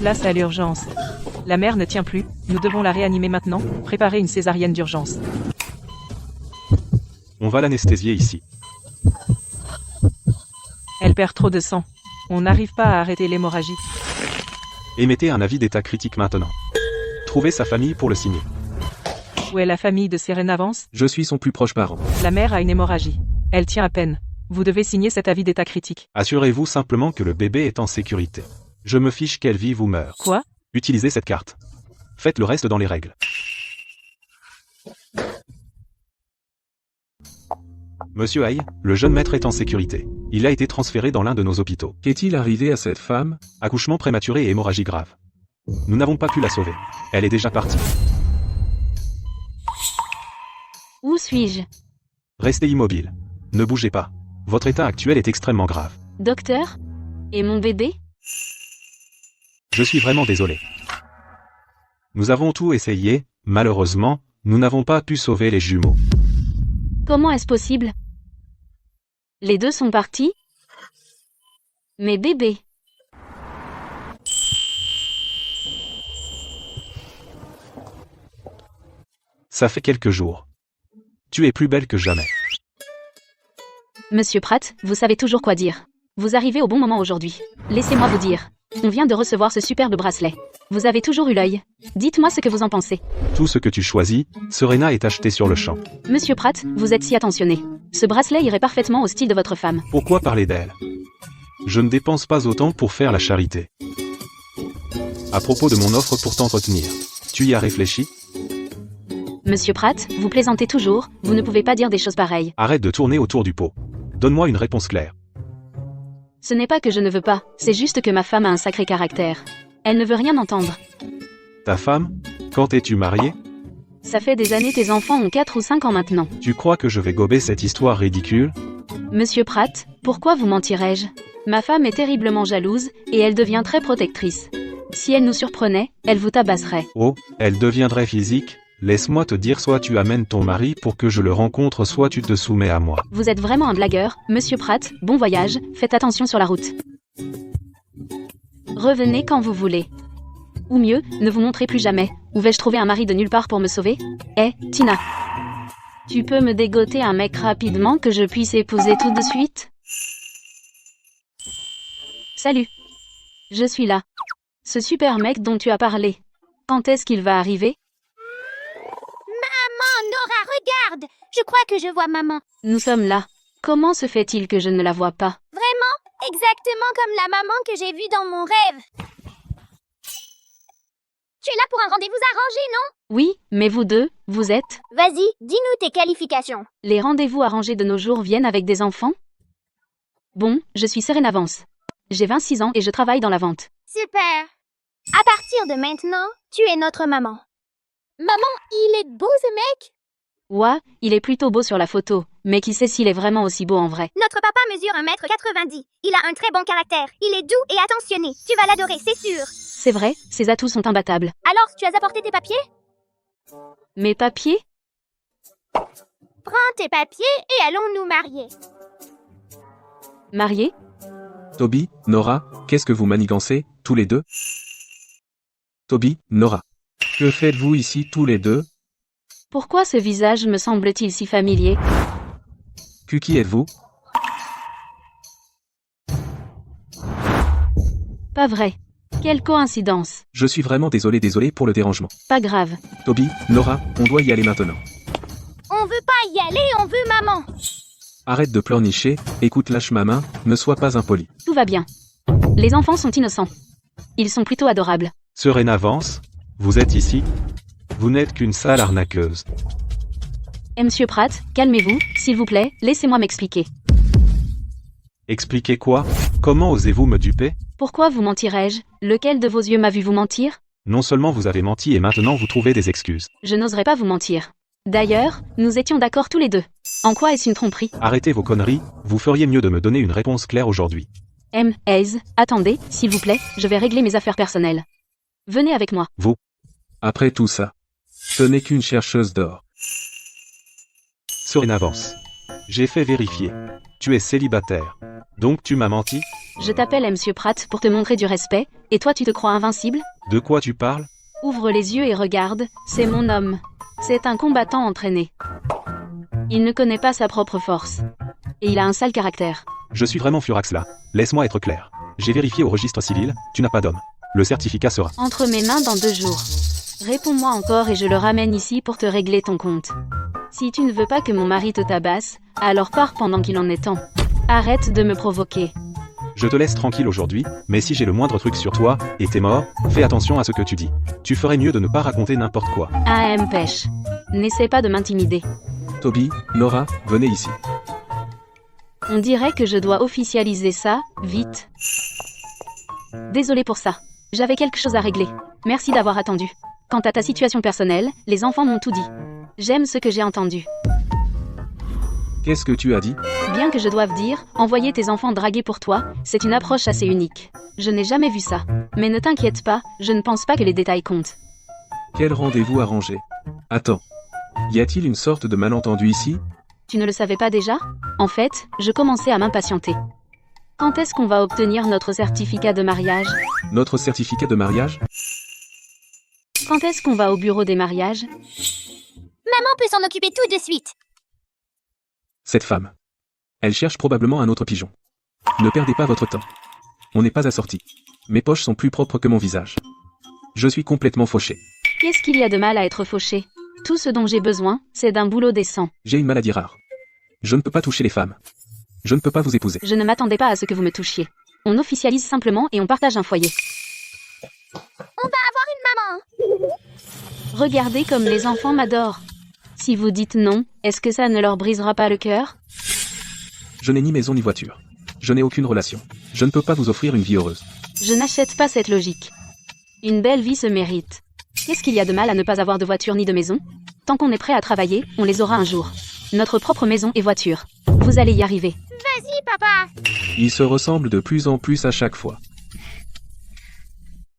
Place à l'urgence. La mère ne tient plus, nous devons la réanimer maintenant, préparer une césarienne d'urgence. On va l'anesthésier ici. Elle perd trop de sang. On n'arrive pas à arrêter l'hémorragie. Émettez un avis d'état critique maintenant. Trouvez sa famille pour le signer. Où est la famille de Serena Vance? Je suis son plus proche parent. La mère a une hémorragie. Elle tient à peine. Vous devez signer cet avis d'état critique. Assurez-vous simplement que le bébé est en sécurité. Je me fiche qu'elle vive ou meure. Quoi? Utilisez cette carte. Faites le reste dans les règles. Monsieur Hay, le jeune maître est en sécurité. Il a été transféré dans l'un de nos hôpitaux. Qu'est-il arrivé à cette femme? Accouchement prématuré et hémorragie grave. Nous n'avons pas pu la sauver. Elle est déjà partie. Où suis-je? Restez immobile. Ne bougez pas. Votre état actuel est extrêmement grave. Docteur? Et mon bébé? Je suis vraiment désolé. Nous avons tout essayé, malheureusement, nous n'avons pas pu sauver les jumeaux. Comment est-ce possible? Les deux sont partis? Mes bébés. Ça fait quelques jours. Tu es plus belle que jamais. Monsieur Pratt, vous savez toujours quoi dire. Vous arrivez au bon moment aujourd'hui. Laissez-moi vous dire. On vient de recevoir ce superbe bracelet. Vous avez toujours eu l'œil. Dites-moi ce que vous en pensez. Tout ce que tu choisis, Serena est acheté sur le champ. Monsieur Pratt, vous êtes si attentionné. Ce bracelet irait parfaitement au style de votre femme. Pourquoi parler d'elle? Je ne dépense pas autant pour faire la charité. À propos de mon offre pour t'entretenir, tu y as réfléchi? Monsieur Pratt, vous plaisantez toujours, vous ne pouvez pas dire des choses pareilles. Arrête de tourner autour du pot. Donne-moi une réponse claire. Ce n'est pas que je ne veux pas, c'est juste que ma femme a un sacré caractère. Elle ne veut rien entendre. Ta femme? Quand es-tu mariée? Ça fait des années, tes enfants ont 4 ou 5 ans maintenant. Tu crois que je vais gober cette histoire ridicule? Monsieur Pratt, pourquoi vous mentirais-je? Ma femme est terriblement jalouse, et elle devient très protectrice. Si elle nous surprenait, elle vous tabasserait. Oh, elle deviendrait physique? Laisse-moi te dire, soit tu amènes ton mari pour que je le rencontre, soit tu te soumets à moi. Vous êtes vraiment un blagueur, monsieur Pratt, bon voyage, faites attention sur la route. Revenez quand vous voulez. Ou mieux, ne vous montrez plus jamais. Où vais-je trouver un mari de nulle part pour me sauver? Tina. Tu peux me dégoter un mec rapidement que je puisse épouser tout de suite? Salut. Je suis là. Ce super mec dont tu as parlé. Quand est-ce qu'il va arriver? Nora, regarde! Je crois que je vois maman. Nous sommes là. Comment se fait-il que je ne la vois pas? Vraiment? Exactement comme la maman que j'ai vue dans mon rêve. Tu es là pour un rendez-vous arrangé, non? Oui, mais vous deux, vous êtes? Vas-y, dis-nous tes qualifications. Les rendez-vous arrangés de nos jours viennent avec des enfants? Bon, je suis Serena Vance. J'ai 26 ans et je travaille dans la vente. Super. À partir de maintenant, tu es notre maman. Maman, il est beau ce mec? Ouah, il est plutôt beau sur la photo, mais qui sait s'il est vraiment aussi beau en vrai. Notre papa mesure 1,90 m. Il a un très bon caractère. Il est doux et attentionné. Tu vas l'adorer, c'est sûr. C'est vrai, ses atouts sont imbattables. Alors, tu as apporté tes papiers? Mes papiers? Prends tes papiers et allons nous marier. Mariés? Toby, Nora, qu'est-ce que vous manigancez, tous les deux? Toby, Nora. Que faites-vous ici tous les deux? Pourquoi ce visage me semble-t-il si familier? Qui êtes-vous? Pas vrai. Quelle coïncidence. Je suis vraiment désolé pour le dérangement. Pas grave. Toby, Nora, on doit y aller maintenant. On veut pas y aller, on veut maman. Arrête de pleurnicher, écoute, lâche ma main, ne sois pas impoli. Tout va bien. Les enfants sont innocents. Ils sont plutôt adorables. Serena Vance, vous êtes ici? Vous n'êtes qu'une sale arnaqueuse. Monsieur Pratt, calmez-vous, s'il vous plaît, laissez-moi m'expliquer. Expliquez quoi? Comment osez-vous me duper? Pourquoi vous mentirais-je? Lequel de vos yeux m'a vu vous mentir? Non seulement vous avez menti et maintenant vous trouvez des excuses. Je n'oserais pas vous mentir. D'ailleurs, nous étions d'accord tous les deux. En quoi est-ce une tromperie? Arrêtez vos conneries, vous feriez mieux de me donner une réponse claire aujourd'hui. Attendez, s'il vous plaît, je vais régler mes affaires personnelles. Venez avec moi. Vous? Après tout ça, ce n'est qu'une chercheuse d'or. Serena Vance. J'ai fait vérifier. Tu es célibataire. Donc tu m'as menti? Je t'appelle Monsieur Pratt pour te montrer du respect, et toi tu te crois invincible? De quoi tu parles? Ouvre les yeux et regarde, c'est mon homme. C'est un combattant entraîné. Il ne connaît pas sa propre force. Et il a un sale caractère. Je suis vraiment furax là. Laisse-moi être clair. J'ai vérifié au registre civil, tu n'as pas d'homme. Le certificat sera Entre mes mains dans 2 jours. Réponds-moi encore et je le ramène ici pour te régler ton compte. Si tu ne veux pas que mon mari te tabasse, alors pars pendant qu'il en est temps. Arrête de me provoquer. Je te laisse tranquille aujourd'hui, mais si j'ai le moindre truc sur toi, et t'es mort, fais attention à ce que tu dis. Tu ferais mieux de ne pas raconter n'importe quoi. AM pêche. N'essaie pas de m'intimider. Toby, Nora, venez ici. On dirait que je dois officialiser ça, vite. Désolé pour ça. J'avais quelque chose à régler. Merci d'avoir attendu. Quant à ta situation personnelle, les enfants m'ont tout dit. J'aime ce que j'ai entendu. Qu'est-ce que tu as dit? Bien que je doive dire, envoyer tes enfants draguer pour toi, c'est une approche assez unique. Je n'ai jamais vu ça. Mais ne t'inquiète pas, je ne pense pas que les détails comptent. Quel rendez-vous arrangé? Attends. Y a-t-il une sorte de malentendu ici? Tu ne le savais pas déjà? En fait, je commençais à m'impatienter. Quand est-ce qu'on va obtenir notre certificat de mariage? Notre certificat de mariage? Quand est-ce qu'on va au bureau des mariages? Maman peut s'en occuper tout de suite. Cette femme. Elle cherche probablement un autre pigeon. Ne perdez pas votre temps. On n'est pas assortis. Mes poches sont plus propres que mon visage. Je suis complètement fauché. Qu'est-ce qu'il y a de mal à être fauché? Tout ce dont j'ai besoin, c'est d'un boulot décent. J'ai une maladie rare. Je ne peux pas toucher les femmes. Je ne peux pas vous épouser. Je ne m'attendais pas à ce que vous me touchiez. On officialise simplement et on partage un foyer. On va avoir une maman. Regardez comme les enfants m'adorent. Si vous dites non, est-ce que ça ne leur brisera pas le cœur? Je n'ai ni maison ni voiture. Je n'ai aucune relation. Je ne peux pas vous offrir une vie heureuse. Je n'achète pas cette logique. Une belle vie se mérite. Qu'est-ce qu'il y a de mal à ne pas avoir de voiture ni de maison? Tant qu'on est prêt à travailler, on les aura un jour. Notre propre maison et voiture. Vous allez y arriver. Vas-y, papa. Ils se ressemblent de plus en plus à chaque fois.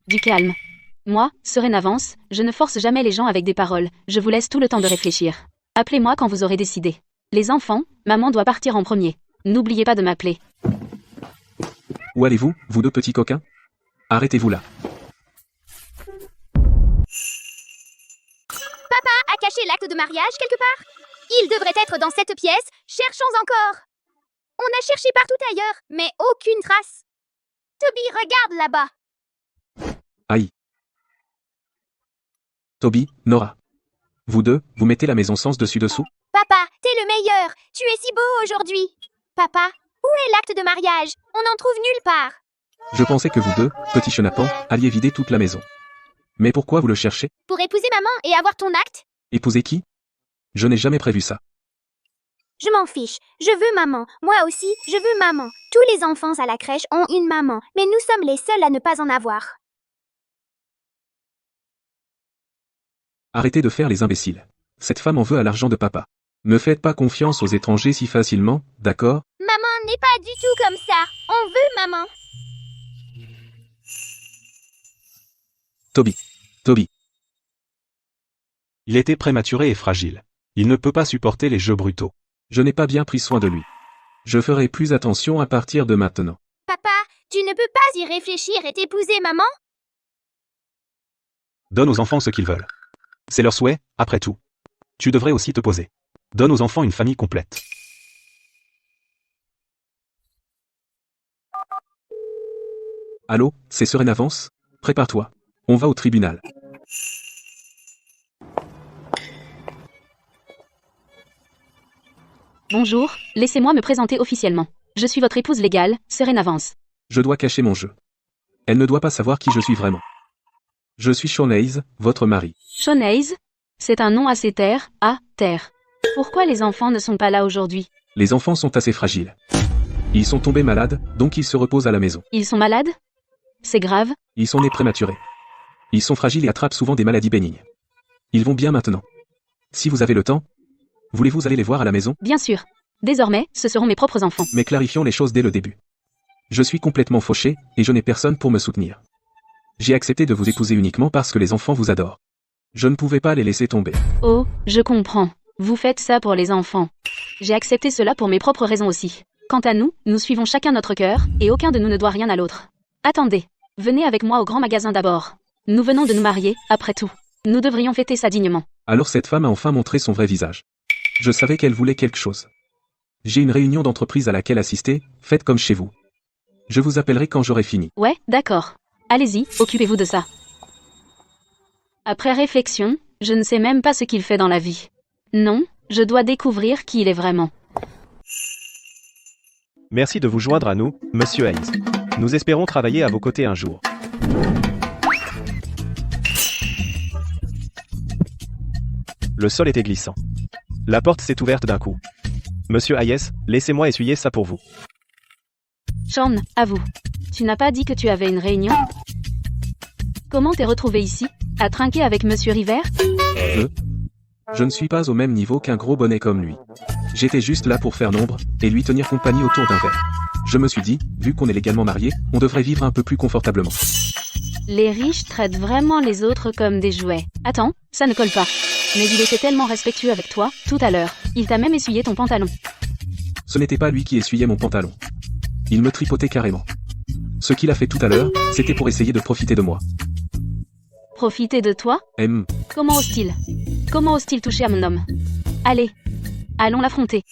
Du calme. Moi, Serena Vance, je ne force jamais les gens avec des paroles, je vous laisse tout le temps de réfléchir. Appelez-moi quand vous aurez décidé. Les enfants, maman doit partir en premier. N'oubliez pas de m'appeler. Où allez-vous, vous deux petits coquins? Arrêtez-vous là. Papa a caché l'acte de mariage quelque part? Il devrait être dans cette pièce. Cherchons encore. On a cherché partout ailleurs, mais aucune trace. Toby, regarde là-bas. Aïe. Toby, Nora. Vous deux, vous mettez la maison sens dessus-dessous? Papa, t'es le meilleur. Tu es si beau aujourd'hui. Papa, où est l'acte de mariage? On n'en trouve nulle part. Je pensais que vous deux, petits chenapans, alliez vider toute la maison. Mais pourquoi vous le cherchez? Pour épouser maman et avoir ton acte? Épouser qui? Je n'ai jamais prévu ça. Je m'en fiche. Je veux maman. Moi aussi, je veux maman. Tous les enfants à la crèche ont une maman, mais nous sommes les seuls à ne pas en avoir. Arrêtez de faire les imbéciles. Cette femme en veut à l'argent de papa. Ne faites pas confiance aux étrangers si facilement, d'accord? Maman n'est pas du tout comme ça. On veut maman. Toby. Il était prématuré et fragile. Il ne peut pas supporter les jeux brutaux. Je n'ai pas bien pris soin de lui. Je ferai plus attention à partir de maintenant. Papa, tu ne peux pas y réfléchir et t'épouser maman? Donne aux enfants ce qu'ils veulent. C'est leur souhait, après tout. Tu devrais aussi te poser. Donne aux enfants une famille complète. Allô, c'est Serena Vance? Prépare-toi. On va au tribunal. Bonjour, laissez-moi me présenter officiellement. Je suis votre épouse légale, Serena Vance. Je dois cacher mon jeu. Elle ne doit pas savoir qui je suis vraiment. Je suis Sean Hayes, votre mari. Sean Hayes? C'est un nom assez terre, terre. Pourquoi les enfants ne sont pas là aujourd'hui? Les enfants sont assez fragiles. Ils sont tombés malades, donc ils se reposent à la maison. Ils sont malades? C'est grave? Ils sont nés prématurés. Ils sont fragiles et attrapent souvent des maladies bénignes. Ils vont bien maintenant. Si vous avez le temps, voulez-vous aller les voir à la maison? Bien sûr. Désormais, ce seront mes propres enfants. Mais clarifions les choses dès le début. Je suis complètement fauché, et je n'ai personne pour me soutenir. J'ai accepté de vous épouser uniquement parce que les enfants vous adorent. Je ne pouvais pas les laisser tomber. Oh, je comprends. Vous faites ça pour les enfants. J'ai accepté cela pour mes propres raisons aussi. Quant à nous, nous suivons chacun notre cœur, et aucun de nous ne doit rien à l'autre. Attendez. Venez avec moi au grand magasin d'abord. Nous venons de nous marier, après tout. Nous devrions fêter ça dignement. Alors cette femme a enfin montré son vrai visage. Je savais qu'elle voulait quelque chose. J'ai une réunion d'entreprise à laquelle assister, faites comme chez vous. Je vous appellerai quand j'aurai fini. Ouais, d'accord. Allez-y, occupez-vous de ça. Après réflexion, je ne sais même pas ce qu'il fait dans la vie. Non, je dois découvrir qui il est vraiment. Merci de vous joindre à nous, Monsieur Hayes. Nous espérons travailler à vos côtés un jour. Le sol était glissant. La porte s'est ouverte d'un coup. Monsieur Hayes, laissez-moi essuyer ça pour vous. Sean, à vous. Tu n'as pas dit que tu avais une réunion? Comment t'es retrouvé ici? À trinquer avec Monsieur River? Je ne suis pas au même niveau qu'un gros bonnet comme lui. J'étais juste là pour faire nombre, et lui tenir compagnie autour d'un verre. Je me suis dit, vu qu'on est légalement mariés, on devrait vivre un peu plus confortablement. Les riches traitent vraiment les autres comme des jouets. Attends, ça ne colle pas. Mais il était tellement respectueux avec toi, tout à l'heure. Il t'a même essuyé ton pantalon. Ce n'était pas lui qui essuyait mon pantalon. Il me tripotait carrément. Ce qu'il a fait tout à l'heure, c'était pour essayer de profiter de moi. Profiter de toi? Comment ose-t-il? Comment ose-t-il toucher à mon homme? Allez, allons l'affronter.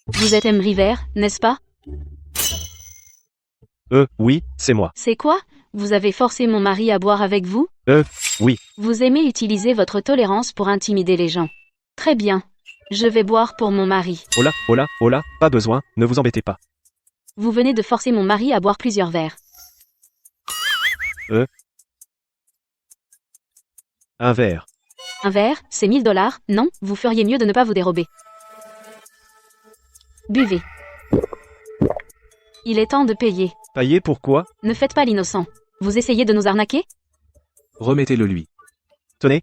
Vous êtes M. River, n'est-ce pas? Oui, c'est moi. C'est quoi? Vous avez forcé mon mari à boire avec vous? Oui. Vous aimez utiliser votre tolérance pour intimider les gens. Très bien. Je vais boire pour mon mari. Oh là, pas besoin, ne vous embêtez pas. Vous venez de forcer mon mari à boire plusieurs verres. Un verre. Un verre, c'est 1000 $. Non, vous feriez mieux de ne pas vous dérober. Buvez. Il est temps de payer. Payer pourquoi? Ne faites pas l'innocent. Vous essayez de nous arnaquer? Remettez-le lui. Tenez.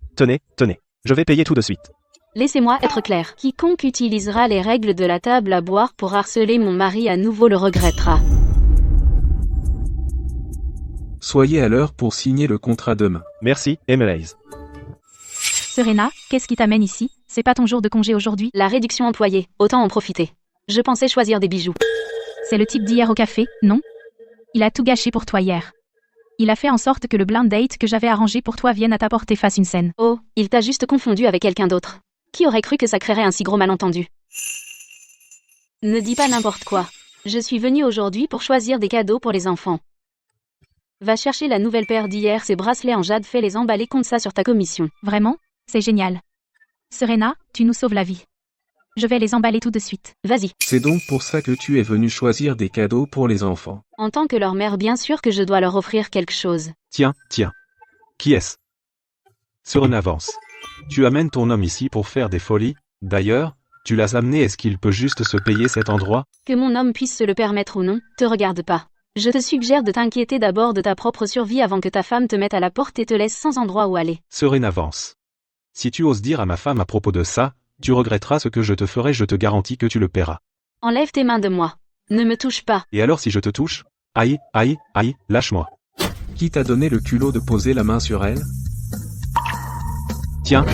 Je vais payer tout de suite. Laissez-moi être clair. Quiconque utilisera les règles de la table à boire pour harceler mon mari à nouveau le regrettera. Soyez à l'heure pour signer le contrat demain. Merci, M. Hayes. Serena, qu'est-ce qui t'amène ici? C'est pas ton jour de congé aujourd'hui? La réduction employée, autant en profiter. Je pensais choisir des bijoux. C'est le type d'hier au café, non? Il a tout gâché pour toi hier. Il a fait en sorte que le blind date que j'avais arrangé pour toi vienne à ta porte et fasse une scène. Oh, il t'a juste confondu avec quelqu'un d'autre. Qui aurait cru que ça créerait un si gros malentendu? Ne dis pas n'importe quoi. Je suis venue aujourd'hui pour choisir des cadeaux pour les enfants. Va chercher la nouvelle paire d'hier, ces bracelets en jade, fais les emballer, compte ça sur ta commission. Vraiment? C'est génial. Serena, tu nous sauves la vie. Je vais les emballer tout de suite. Vas-y. C'est donc pour ça que tu es venu choisir des cadeaux pour les enfants. En tant que leur mère, bien sûr que je dois leur offrir quelque chose. Tiens. Qui est-ce? Serena avance. Tu amènes ton homme ici pour faire des folies? D'ailleurs, tu l'as amené, est-ce qu'il peut juste se payer cet endroit? Que mon homme puisse se le permettre ou non, te regarde pas. Je te suggère de t'inquiéter d'abord de ta propre survie avant que ta femme te mette à la porte et te laisse sans endroit où aller. Serena avance. Si tu oses dire à ma femme à propos de ça, tu regretteras ce que je te ferai, je te garantis que tu le paieras. Enlève tes mains de moi. Ne me touche pas. Et alors si je te touche? Aïe, lâche-moi. Qui t'a donné le culot de poser la main sur elle? Tiens,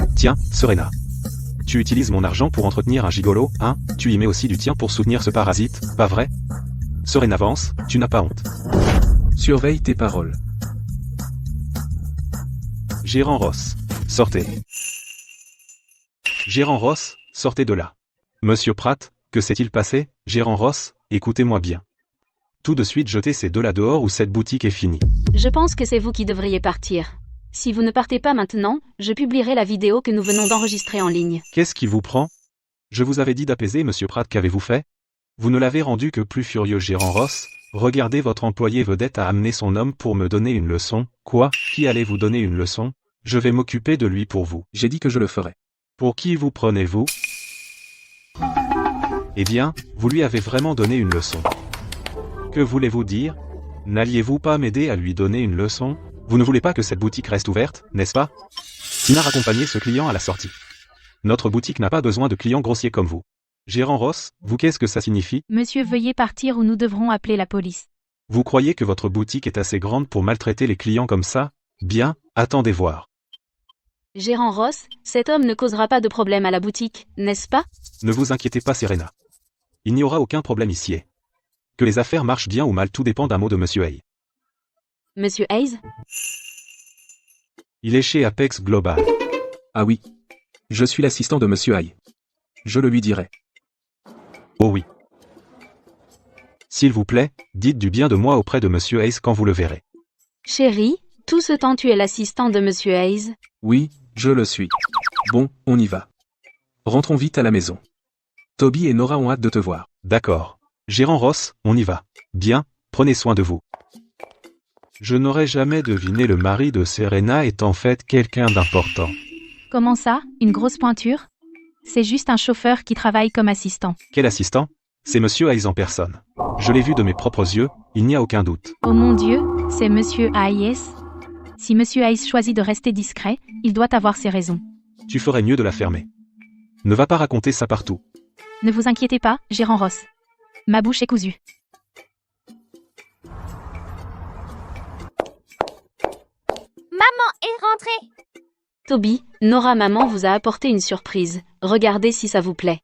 Serena. Tu utilises mon argent pour entretenir un gigolo, hein? Tu y mets aussi du tien pour soutenir ce parasite, pas vrai? Serena avance, tu n'as pas honte. Surveille tes paroles. Gérant Ross, sortez. Gérant Ross, sortez de là. Monsieur Pratt, que s'est-il passé? Gérant Ross, écoutez-moi bien. Tout de suite jetez ces deux-là dehors ou cette boutique est finie. Je pense que c'est vous qui devriez partir. Si vous ne partez pas maintenant, je publierai la vidéo que nous venons d'enregistrer en ligne. Qu'est-ce qui vous prend? Je vous avais dit d'apaiser Monsieur Pratt, qu'avez-vous fait? Vous ne l'avez rendu que plus furieux. Gérant Ross, regardez, votre employé vedette a amené son homme pour me donner une leçon. Quoi? Qui allait vous donner une leçon? Je vais m'occuper de lui pour vous. J'ai dit que je le ferais. Pour qui vous prenez-vous? Eh bien, vous lui avez vraiment donné une leçon. Que voulez-vous dire? N'alliez-vous pas m'aider à lui donner une leçon? Vous ne voulez pas que cette boutique reste ouverte, n'est-ce pas? Tina, raccompagnez ce client à la sortie. Notre boutique n'a pas besoin de clients grossiers comme vous. Gérant Ross, vous, qu'est-ce que ça signifie? Monsieur, veuillez partir ou nous devrons appeler la police. Vous croyez que votre boutique est assez grande pour maltraiter les clients comme ça? Bien, attendez voir. Gérant Ross, cet homme ne causera pas de problème à la boutique, n'est-ce pas? Ne vous inquiétez pas, Serena. Il n'y aura aucun problème ici. Que les affaires marchent bien ou mal, tout dépend d'un mot de Monsieur Hay. Monsieur Hayes? Il est chez Apex Global. Ah oui. Je suis l'assistant de Monsieur Hay. Je le lui dirai. Oh oui. S'il vous plaît, dites du bien de moi auprès de Monsieur Hayes quand vous le verrez. Chérie, tout ce temps tu es l'assistant de Monsieur Hayes? Oui, je le suis. Bon, on y va. Rentrons vite à la maison. Toby et Nora ont hâte de te voir. D'accord. Gérant Ross, on y va. Bien, prenez soin de vous. Je n'aurais jamais deviné le mari de Serena est en fait quelqu'un d'important. Comment ça, une grosse pointure? C'est juste un chauffeur qui travaille comme assistant. Quel assistant? C'est Monsieur Hayes en personne. Je l'ai vu de mes propres yeux, il n'y a aucun doute. Oh mon Dieu, c'est Monsieur Hayes. Si Monsieur Hayes choisit de rester discret, il doit avoir ses raisons. Tu ferais mieux de la fermer. Ne va pas raconter ça partout. Ne vous inquiétez pas, gérant Ross. Ma bouche est cousue. Maman est rentrée. Toby, Nora maman vous a apporté une surprise. Regardez si ça vous plaît.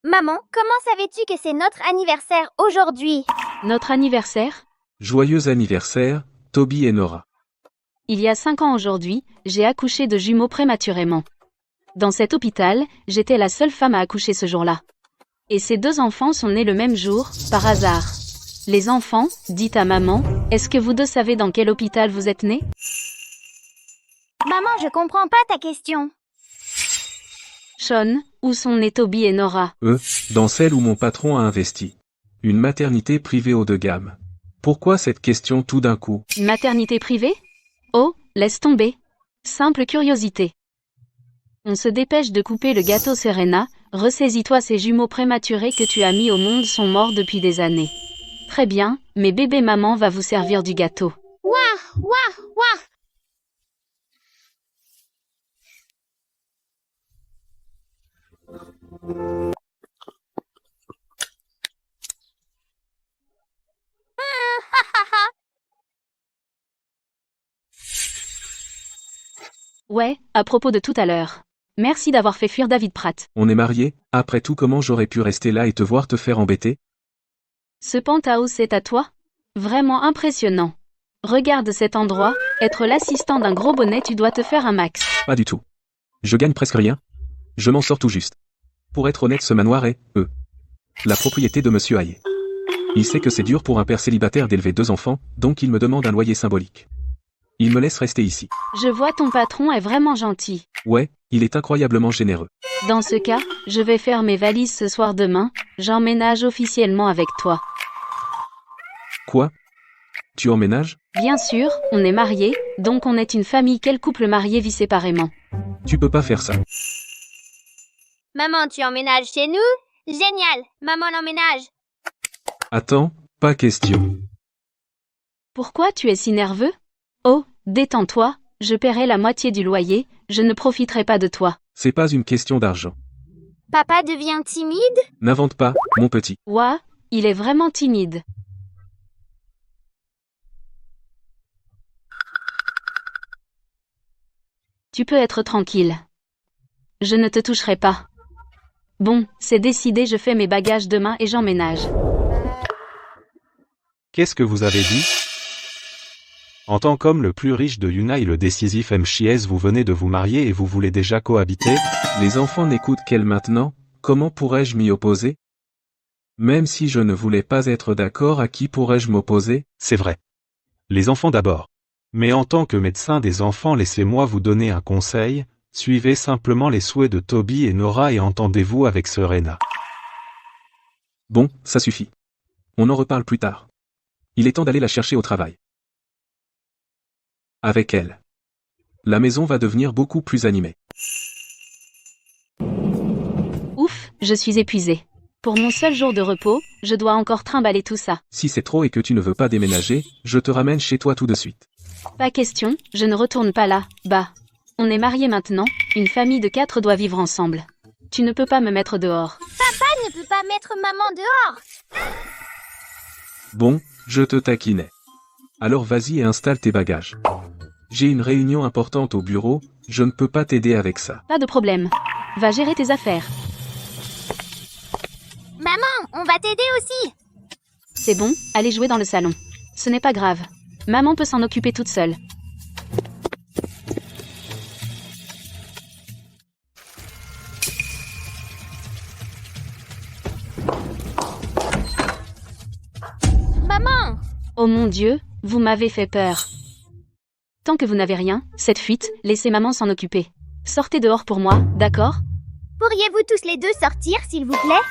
Maman, comment savais-tu que c'est notre anniversaire aujourd'hui? Notre anniversaire? Joyeux anniversaire, Toby et Nora. Il y a 5 ans aujourd'hui, j'ai accouché de jumeaux prématurément. Dans cet hôpital, j'étais la seule femme à accoucher ce jour-là. Et ces 2 enfants sont nés le même jour, par hasard. Les enfants, dites à maman, est-ce que vous 2 savez dans quel hôpital vous êtes nés? Maman, je comprends pas ta question. Sean, où sont nés Toby et Nora? Dans celle où mon patron a investi. Une maternité privée haut de gamme. Pourquoi cette question tout d'un coup? Une maternité privée? Oh, laisse tomber. Simple curiosité. On se dépêche de couper le gâteau Serena, ressaisis-toi, ces jumeaux prématurés que tu as mis au monde sont morts depuis des années. Très bien, mais bébé maman va vous servir du gâteau. Wouah, wouah, wouah. Ouais, à propos de tout à l'heure. Merci d'avoir fait fuir David Pratt. On est mariés, après tout comment j'aurais pu rester là et te voir te faire embêter? Ce penthouse est à toi? Vraiment impressionnant. Regarde cet endroit, être l'assistant d'un gros bonnet, tu dois te faire un max. Pas du tout. Je gagne presque rien. Je m'en sors tout juste. Pour être honnête, ce manoir est, la propriété de Monsieur Hay. Il sait que c'est dur pour un père célibataire d'élever 2 enfants, donc il me demande un loyer symbolique. Il me laisse rester ici. Je vois ton patron est vraiment gentil. Ouais, il est incroyablement généreux. Dans ce cas, je vais faire mes valises ce soir demain, j'emménage officiellement avec toi. Quoi? Tu emménages? Bien sûr, on est mariés, donc on est une famille. Quel couple marié vit séparément? Tu peux pas faire ça. Maman, tu emménages chez nous? Génial, maman l'emménage. Attends, pas question. Pourquoi tu es si nerveux? Oh, détends-toi, je paierai la moitié du loyer, je ne profiterai pas de toi. C'est pas une question d'argent. Papa devient timide? N'invente pas, mon petit. Ouah, il est vraiment timide. Tu peux être tranquille. Je ne te toucherai pas. Bon, c'est décidé, je fais mes bagages demain et j'emménage. Qu'est-ce que vous avez dit? En tant qu'homme le plus riche de Yuna et le décisif MCS, vous venez de vous marier et vous voulez déjà cohabiter? Les enfants n'écoutent qu'elle maintenant, comment pourrais-je m'y opposer? Même si je ne voulais pas être d'accord, à qui pourrais-je m'opposer? C'est vrai. Les enfants d'abord. Mais en tant que médecin des enfants, laissez-moi vous donner un conseil, suivez simplement les souhaits de Toby et Nora et entendez-vous avec Serena. Bon, ça suffit. On en reparle plus tard. Il est temps d'aller la chercher au travail. Avec elle. La maison va devenir beaucoup plus animée. Ouf, je suis épuisée. Pour mon seul jour de repos, je dois encore trimballer tout ça. Si c'est trop et que tu ne veux pas déménager, je te ramène chez toi tout de suite. Pas question, je ne retourne pas là, bah. On est mariés maintenant, une famille de 4 doit vivre ensemble. Tu ne peux pas me mettre dehors. Papa ne peut pas mettre maman dehors. Bon, je te taquinais. Alors vas-y et installe tes bagages. J'ai une réunion importante au bureau, je ne peux pas t'aider avec ça. Pas de problème. Va gérer tes affaires. Maman, on va t'aider aussi. C'est bon, allez jouer dans le salon. Ce n'est pas grave. Maman peut s'en occuper toute seule. Maman, Oh mon Dieu, vous m'avez fait peur. Tant que vous n'avez rien, cette fuite, laissez maman s'en occuper. Sortez dehors pour moi, d'accord? pourriez-vous tous les deux sortir, s'il vous plaît?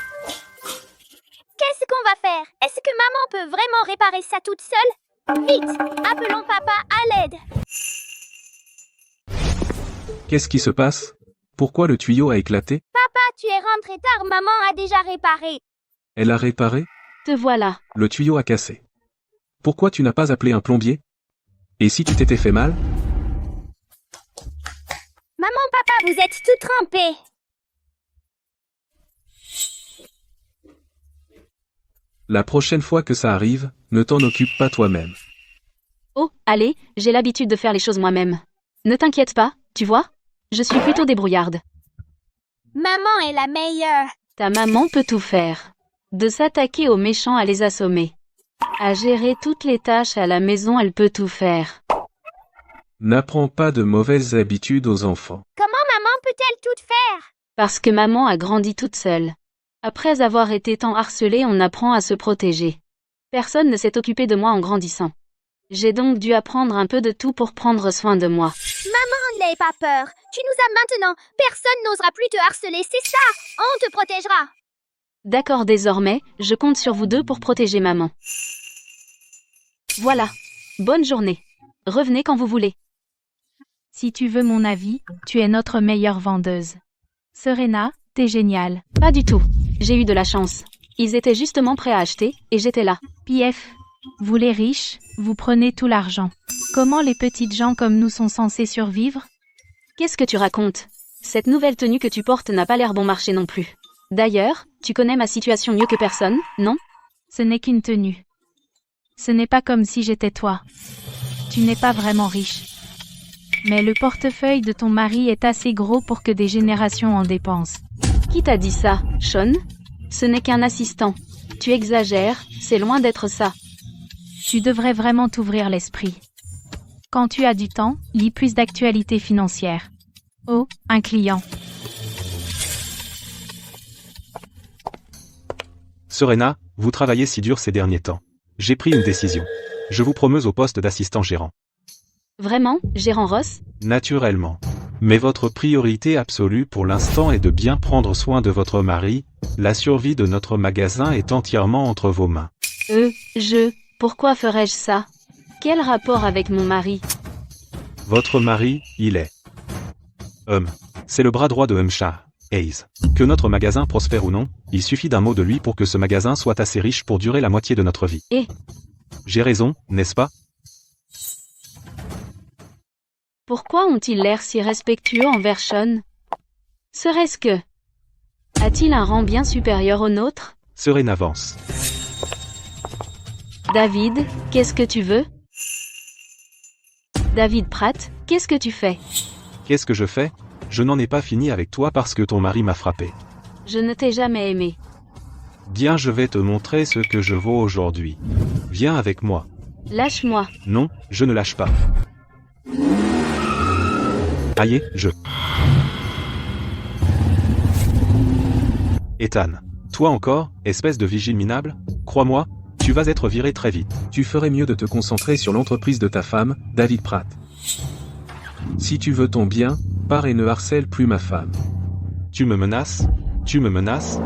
Qu'est-ce qu'on va faire? Est-ce que maman peut vraiment réparer ça toute seule? Vite, appelons papa à l'aide. Qu'est-ce qui se passe? Pourquoi le tuyau a éclaté? Papa, tu es rentré tard, maman a déjà réparé. Elle a réparé? Te voilà. Le tuyau a cassé. Pourquoi tu n'as pas appelé un plombier? Et si tu t'étais fait mal? Maman, papa, vous êtes tout trempés. La prochaine fois que ça arrive, ne t'en occupe pas toi-même. Oh, allez, j'ai l'habitude de faire les choses moi-même. Ne t'inquiète pas, tu vois? Je suis plutôt débrouillarde. Maman est la meilleure. Ta maman peut tout faire. De s'attaquer aux méchants à les assommer. À gérer toutes les tâches à la maison, elle peut tout faire. N'apprends pas de mauvaises habitudes aux enfants. Comment maman peut-elle tout faire? Parce que maman a grandi toute seule. Après avoir été tant harcelée, on apprend à se protéger. Personne ne s'est occupé de moi en grandissant. J'ai donc dû apprendre un peu de tout pour prendre soin de moi. Maman, n'aie pas peur. Tu nous as maintenant. Personne n'osera plus te harceler, c'est ça. On te protégera. D'accord, désormais, je compte sur vous deux pour protéger maman. Voilà. Bonne journée. Revenez quand vous voulez. Si tu veux mon avis, tu es notre meilleure vendeuse. Serena, t'es géniale. Pas du tout. J'ai eu de la chance. Ils étaient justement prêts à acheter, et j'étais là. PF, vous les riches, vous prenez tout l'argent. Comment les petites gens comme nous sont censés survivre? Qu'est-ce que tu racontes? Cette nouvelle tenue que tu portes n'a pas l'air bon marché non plus. D'ailleurs, tu connais ma situation mieux que personne, non? Ce n'est qu'une tenue. Ce n'est pas comme si j'étais toi. Tu n'es pas vraiment riche. Mais le portefeuille de ton mari est assez gros pour que des générations en dépensent. Qui t'a dit ça, Sean? Ce n'est qu'un assistant. Tu exagères, c'est loin d'être ça. Tu devrais vraiment t'ouvrir l'esprit. Quand tu as du temps, lis plus d'actualité financière. Oh, un client. Serena, vous travaillez si dur ces derniers temps. J'ai pris une décision. Je vous promeus au poste d'assistant gérant. Vraiment, gérant Ross? Naturellement. Mais votre priorité absolue pour l'instant est de bien prendre soin de votre mari. La survie de notre magasin est entièrement entre vos mains. Pourquoi ferais-je ça? Quel rapport avec mon mari? Votre mari, il est... c'est le bras droit de Shah Hayes. Que notre magasin prospère ou non, il suffit d'un mot de lui pour que ce magasin soit assez riche pour durer la moitié de notre vie. Et j'ai raison, n'est-ce pas? pourquoi ont-ils l'air si respectueux envers Sean? Serait-ce que... a-t-il un rang bien supérieur au nôtre? Serena avance. David, qu'est-ce que tu veux? David Pratt, qu'est-ce que tu fais? Qu'est-ce que je fais? Je n'en ai pas fini avec toi parce que ton mari m'a frappé. Je ne t'ai jamais aimé. Bien, je vais te montrer ce que je vaux aujourd'hui. Viens avec moi. Lâche-moi. Non, je ne lâche pas. Aïe, Ethan. Toi encore, espèce de vigile minable? Crois-moi, tu vas être viré très vite. Tu ferais mieux de te concentrer sur l'entreprise de ta femme, David Pratt. Si tu veux ton bien, pars et ne harcèle plus ma femme. Tu me menaces? Tu me menaces?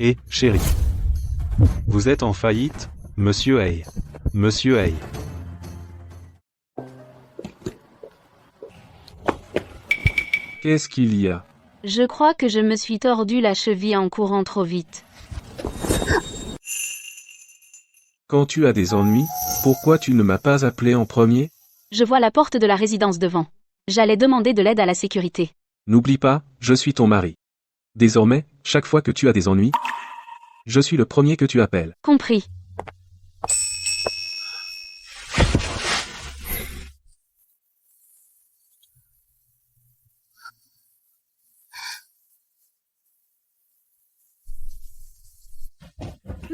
Eh, chérie. Vous êtes en faillite, monsieur Hay. Monsieur Hay. Qu'est-ce qu'il y a? Je crois que je me suis tordu la cheville en courant trop vite. Quand tu as des ennuis, pourquoi tu ne m'as pas appelé en premier? Je vois la porte de la résidence devant. J'allais demander de l'aide à la sécurité. N'oublie pas, je suis ton mari. Désormais, chaque fois que tu as des ennuis, je suis le premier que tu appelles. Compris.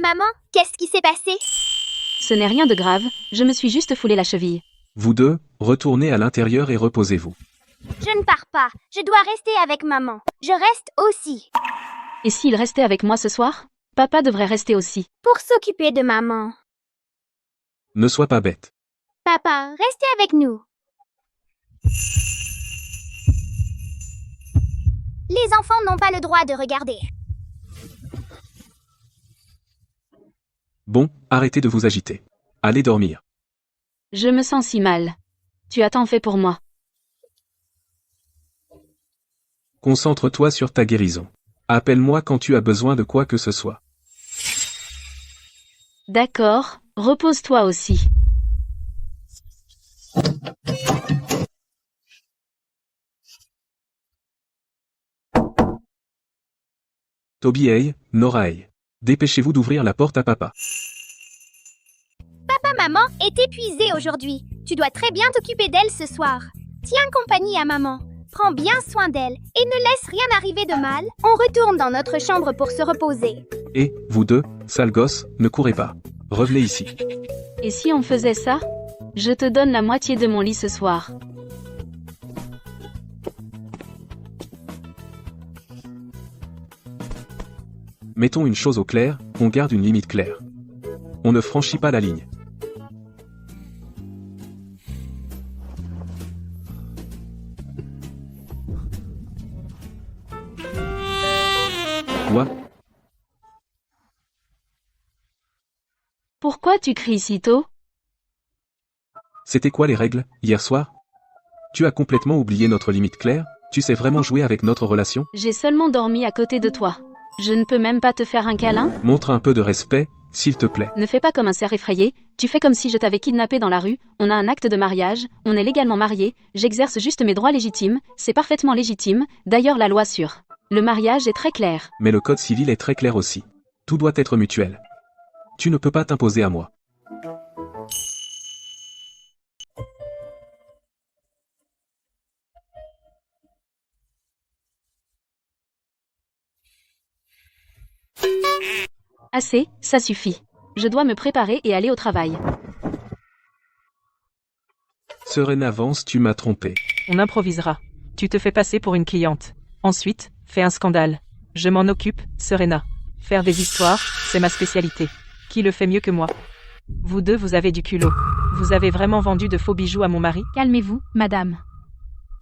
Maman, qu'est-ce qui s'est passé? Ce n'est rien de grave, je me suis juste foulé la cheville. Vous deux, retournez à l'intérieur et reposez-vous. Je ne pars pas. Je dois rester avec maman. Je reste aussi. Et s'il restait avec moi ce soir? Papa devrait rester aussi. Pour s'occuper de maman. Ne sois pas bête. Papa, restez avec nous. Les enfants n'ont pas le droit de regarder. Bon, arrêtez de vous agiter. Allez dormir. Je me sens si mal. Tu as tant fait pour moi. Concentre-toi sur ta guérison. Appelle-moi quand tu as besoin de quoi que ce soit. D'accord, repose-toi aussi. Toby Hay, Nora Hay. Dépêchez-vous d'ouvrir la porte à papa. Papa, maman est épuisée aujourd'hui. Tu dois très bien t'occuper d'elle ce soir. Tiens compagnie à maman. Prends bien soin d'elle et ne laisse rien arriver de mal. On retourne dans notre chambre pour se reposer. Et, vous deux, sales gosses, ne courez pas. Revenez ici. Et si on faisait ça? Je te donne la moitié de mon lit ce soir. Mettons une chose au clair, on garde une limite claire. On ne franchit pas la ligne. Quoi? Pourquoi tu cries si tôt? C'était quoi les règles, hier soir? Tu as complètement oublié notre limite claire? Tu sais vraiment jouer avec notre relation? J'ai seulement dormi à côté de toi. Je ne peux même pas te faire un câlin? Montre un peu de respect, s'il te plaît. Ne fais pas comme un cerf effrayé, tu fais comme si je t'avais kidnappé dans la rue, on a un acte de mariage, on est légalement mariés, j'exerce juste mes droits légitimes, c'est parfaitement légitime, d'ailleurs la loi sur le mariage est très claire. Mais le code civil est très clair aussi. Tout doit être mutuel. Tu ne peux pas t'imposer à moi. Assez, ça suffit. Je dois me préparer et aller au travail. Serena avance, tu m'as trompé. On improvisera. Tu te fais passer pour une cliente. Ensuite, fais un scandale. Je m'en occupe, Serena. Faire des histoires, c'est ma spécialité. Qui le fait mieux que moi? Vous deux, vous avez du culot. Vous avez vraiment vendu de faux bijoux à mon mari? Calmez-vous, madame.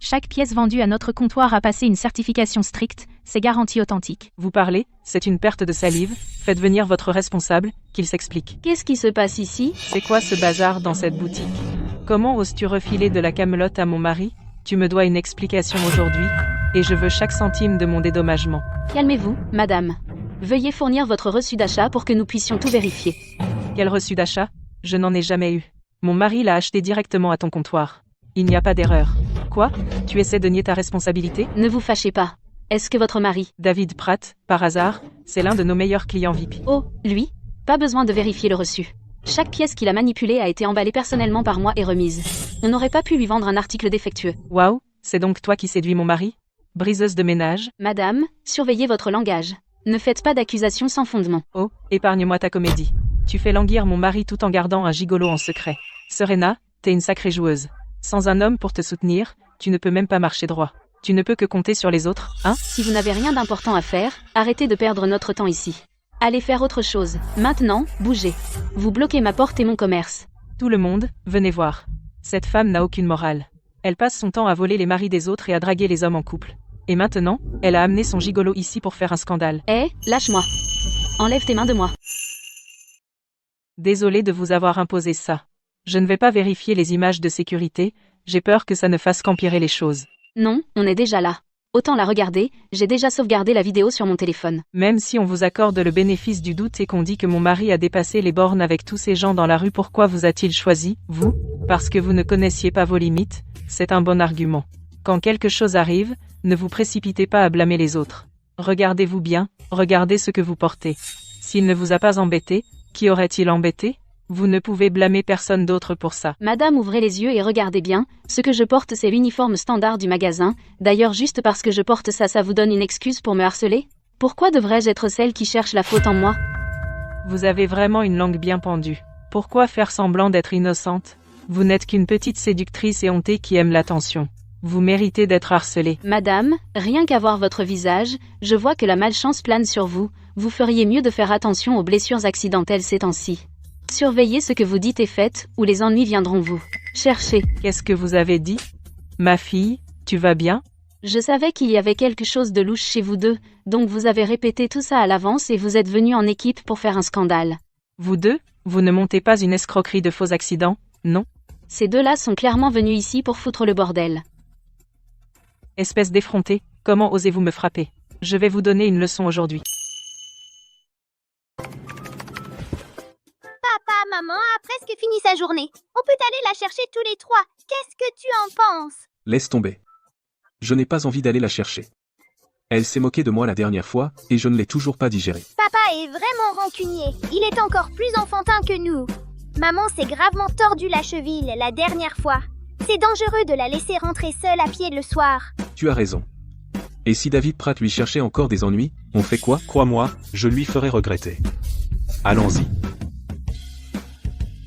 Chaque pièce vendue à notre comptoir a passé une certification stricte, c'est garantie authentique. Vous parlez, c'est une perte de salive. Faites venir votre responsable, qu'il s'explique. Qu'est-ce qui se passe ici? C'est quoi ce bazar dans cette boutique? Comment oses-tu refiler de la camelote à mon mari? Tu me dois une explication aujourd'hui, et je veux chaque centime de mon dédommagement. Calmez-vous, madame. Veuillez fournir votre reçu d'achat pour que nous puissions tout vérifier. Quel reçu d'achat? Je n'en ai jamais eu. Mon mari l'a acheté directement à ton comptoir. Il n'y a pas d'erreur. Quoi? Tu essaies de nier ta responsabilité? Ne vous fâchez pas. Est-ce que votre mari... David Pratt, par hasard, c'est l'un de nos meilleurs clients VIP. Oh, lui? Pas besoin de vérifier le reçu. Chaque pièce qu'il a manipulée a été emballée personnellement par moi et remise. On n'aurait pas pu lui vendre un article défectueux. Waouh, c'est donc toi qui séduis mon mari? Briseuse de ménage? Madame, surveillez votre langage. Ne faites pas d'accusations sans fondement. Oh, épargne-moi ta comédie. Tu fais languir mon mari tout en gardant un gigolo en secret. Serena, t'es une sacrée joueuse. Sans un homme pour te soutenir, tu ne peux même pas marcher droit. Tu ne peux que compter sur les autres, hein? Si vous n'avez rien d'important à faire, arrêtez de perdre notre temps ici. Allez faire autre chose. Maintenant, bougez. Vous bloquez ma porte et mon commerce. Tout le monde, venez voir. Cette femme n'a aucune morale. Elle passe son temps à voler les maris des autres et à draguer les hommes en couple. Et maintenant, elle a amené son gigolo ici pour faire un scandale. Hé, lâche-moi. Enlève tes mains de moi. Désolée de vous avoir imposé ça. Je ne vais pas vérifier les images de sécurité, j'ai peur que ça ne fasse qu'empirer les choses. Non, on est déjà là. Autant la regarder, j'ai déjà sauvegardé la vidéo sur mon téléphone. Même si on vous accorde le bénéfice du doute et qu'on dit que mon mari a dépassé les bornes avec tous ces gens dans la rue, pourquoi vous a-t-il choisi, vous? Parce que vous ne connaissiez pas vos limites, c'est un bon argument. Quand quelque chose arrive, ne vous précipitez pas à blâmer les autres. Regardez-vous bien, regardez ce que vous portez. S'il ne vous a pas embêté, qui aurait-il embêté? Vous ne pouvez blâmer personne d'autre pour ça. Madame, ouvrez les yeux et regardez bien, ce que je porte c'est l'uniforme standard du magasin, d'ailleurs juste parce que je porte ça, ça vous donne une excuse pour me harceler? Pourquoi devrais-je être celle qui cherche la faute en moi? Vous avez vraiment une langue bien pendue. Pourquoi faire semblant d'être innocente? Vous n'êtes qu'une petite séductrice éhontée qui aime l'attention. Vous méritez d'être harcelée. Madame, rien qu'à voir votre visage, je vois que la malchance plane sur vous. Vous feriez mieux de faire attention aux blessures accidentelles ces temps-ci. Surveillez ce que vous dites et faites, ou les ennuis viendront vous chercher. Qu'est-ce que vous avez dit? Ma fille, tu vas bien? Je savais qu'il y avait quelque chose de louche chez vous deux, donc vous avez répété tout ça à l'avance et vous êtes venus en équipe pour faire un scandale. Vous deux, vous ne montez pas une escroquerie de faux accidents, non? Ces deux-là sont clairement venus ici pour foutre le bordel. Espèce d'effronté, comment osez-vous me frapper? Je vais vous donner une leçon aujourd'hui. Papa, maman a presque fini sa journée. On peut aller la chercher tous les trois. Qu'est-ce que tu en penses? Laisse tomber. Je n'ai pas envie d'aller la chercher. Elle s'est moquée de moi la dernière fois, et je ne l'ai toujours pas digérée. Papa est vraiment rancunier. Il est encore plus enfantin que nous. Maman s'est gravement tordu la cheville la dernière fois. C'est dangereux de la laisser rentrer seule à pied le soir. Tu as raison. Et si David Pratt lui cherchait encore des ennuis, on fait quoi? Crois-moi, je lui ferai regretter. Allons-y.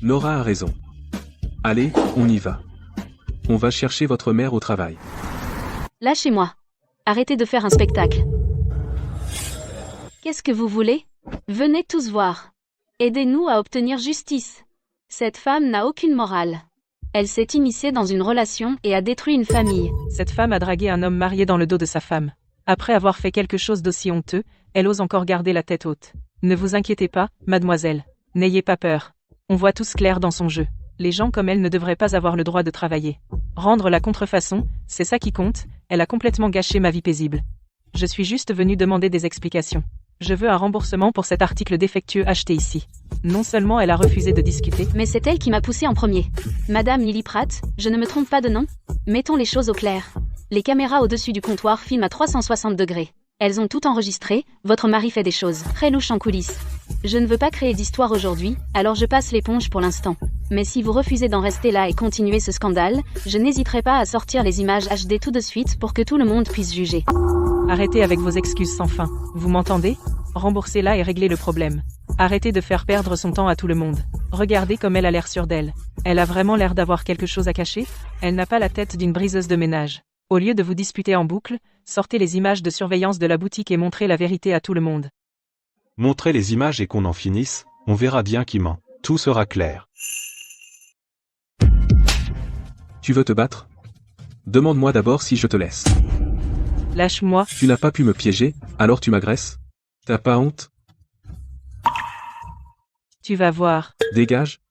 Nora a raison. Allez, on y va. On va chercher votre mère au travail. Lâchez-moi. Arrêtez de faire un spectacle. Qu'est-ce que vous voulez? Venez tous voir. Aidez-nous à obtenir justice. Cette femme n'a aucune morale. Elle s'est immiscée dans une relation et a détruit une famille. Cette femme a dragué un homme marié dans le dos de sa femme. Après avoir fait quelque chose d'aussi honteux, elle ose encore garder la tête haute. Ne vous inquiétez pas, mademoiselle. N'ayez pas peur. On voit tous clair dans son jeu. Les gens comme elle ne devraient pas avoir le droit de travailler. Rendre la contrefaçon, c'est ça qui compte, elle a complètement gâché ma vie paisible. Je suis juste venu demander des explications. Je veux un remboursement pour cet article défectueux acheté ici. Non seulement elle a refusé de discuter, Mais c'est elle qui m'a poussé en premier. Madame Lily Pratt, je ne me trompe pas de nom? Mettons les choses au clair. Les caméras au-dessus du comptoir filment à 360 degrés. Elles ont tout enregistré, votre mari fait des choses très louches en coulisses. Je ne veux pas créer d'histoire aujourd'hui, alors je passe l'éponge pour l'instant. Mais si vous refusez d'en rester là et continuer ce scandale, je n'hésiterai pas à sortir les images HD tout de suite pour que tout le monde puisse juger. arrêtez avec vos excuses sans fin. Vous m'entendez? Remboursez-la et réglez le problème. Arrêtez de faire perdre son temps à tout le monde. Regardez comme elle a l'air sûre d'elle. Elle a vraiment l'air d'avoir quelque chose à cacher? Elle n'a pas la tête d'une briseuse de ménage. Au lieu de vous disputer en boucle, sortez les images de surveillance de la boutique et montrez la vérité à tout le monde. Montrez les images et qu'on en finisse, on verra bien qui ment. Tout sera clair. Tu veux te battre? Demande-moi d'abord si je te laisse. Lâche-moi. Tu n'as pas pu me piéger, alors tu m'agresses? T'as pas honte? Tu vas voir. Dégage.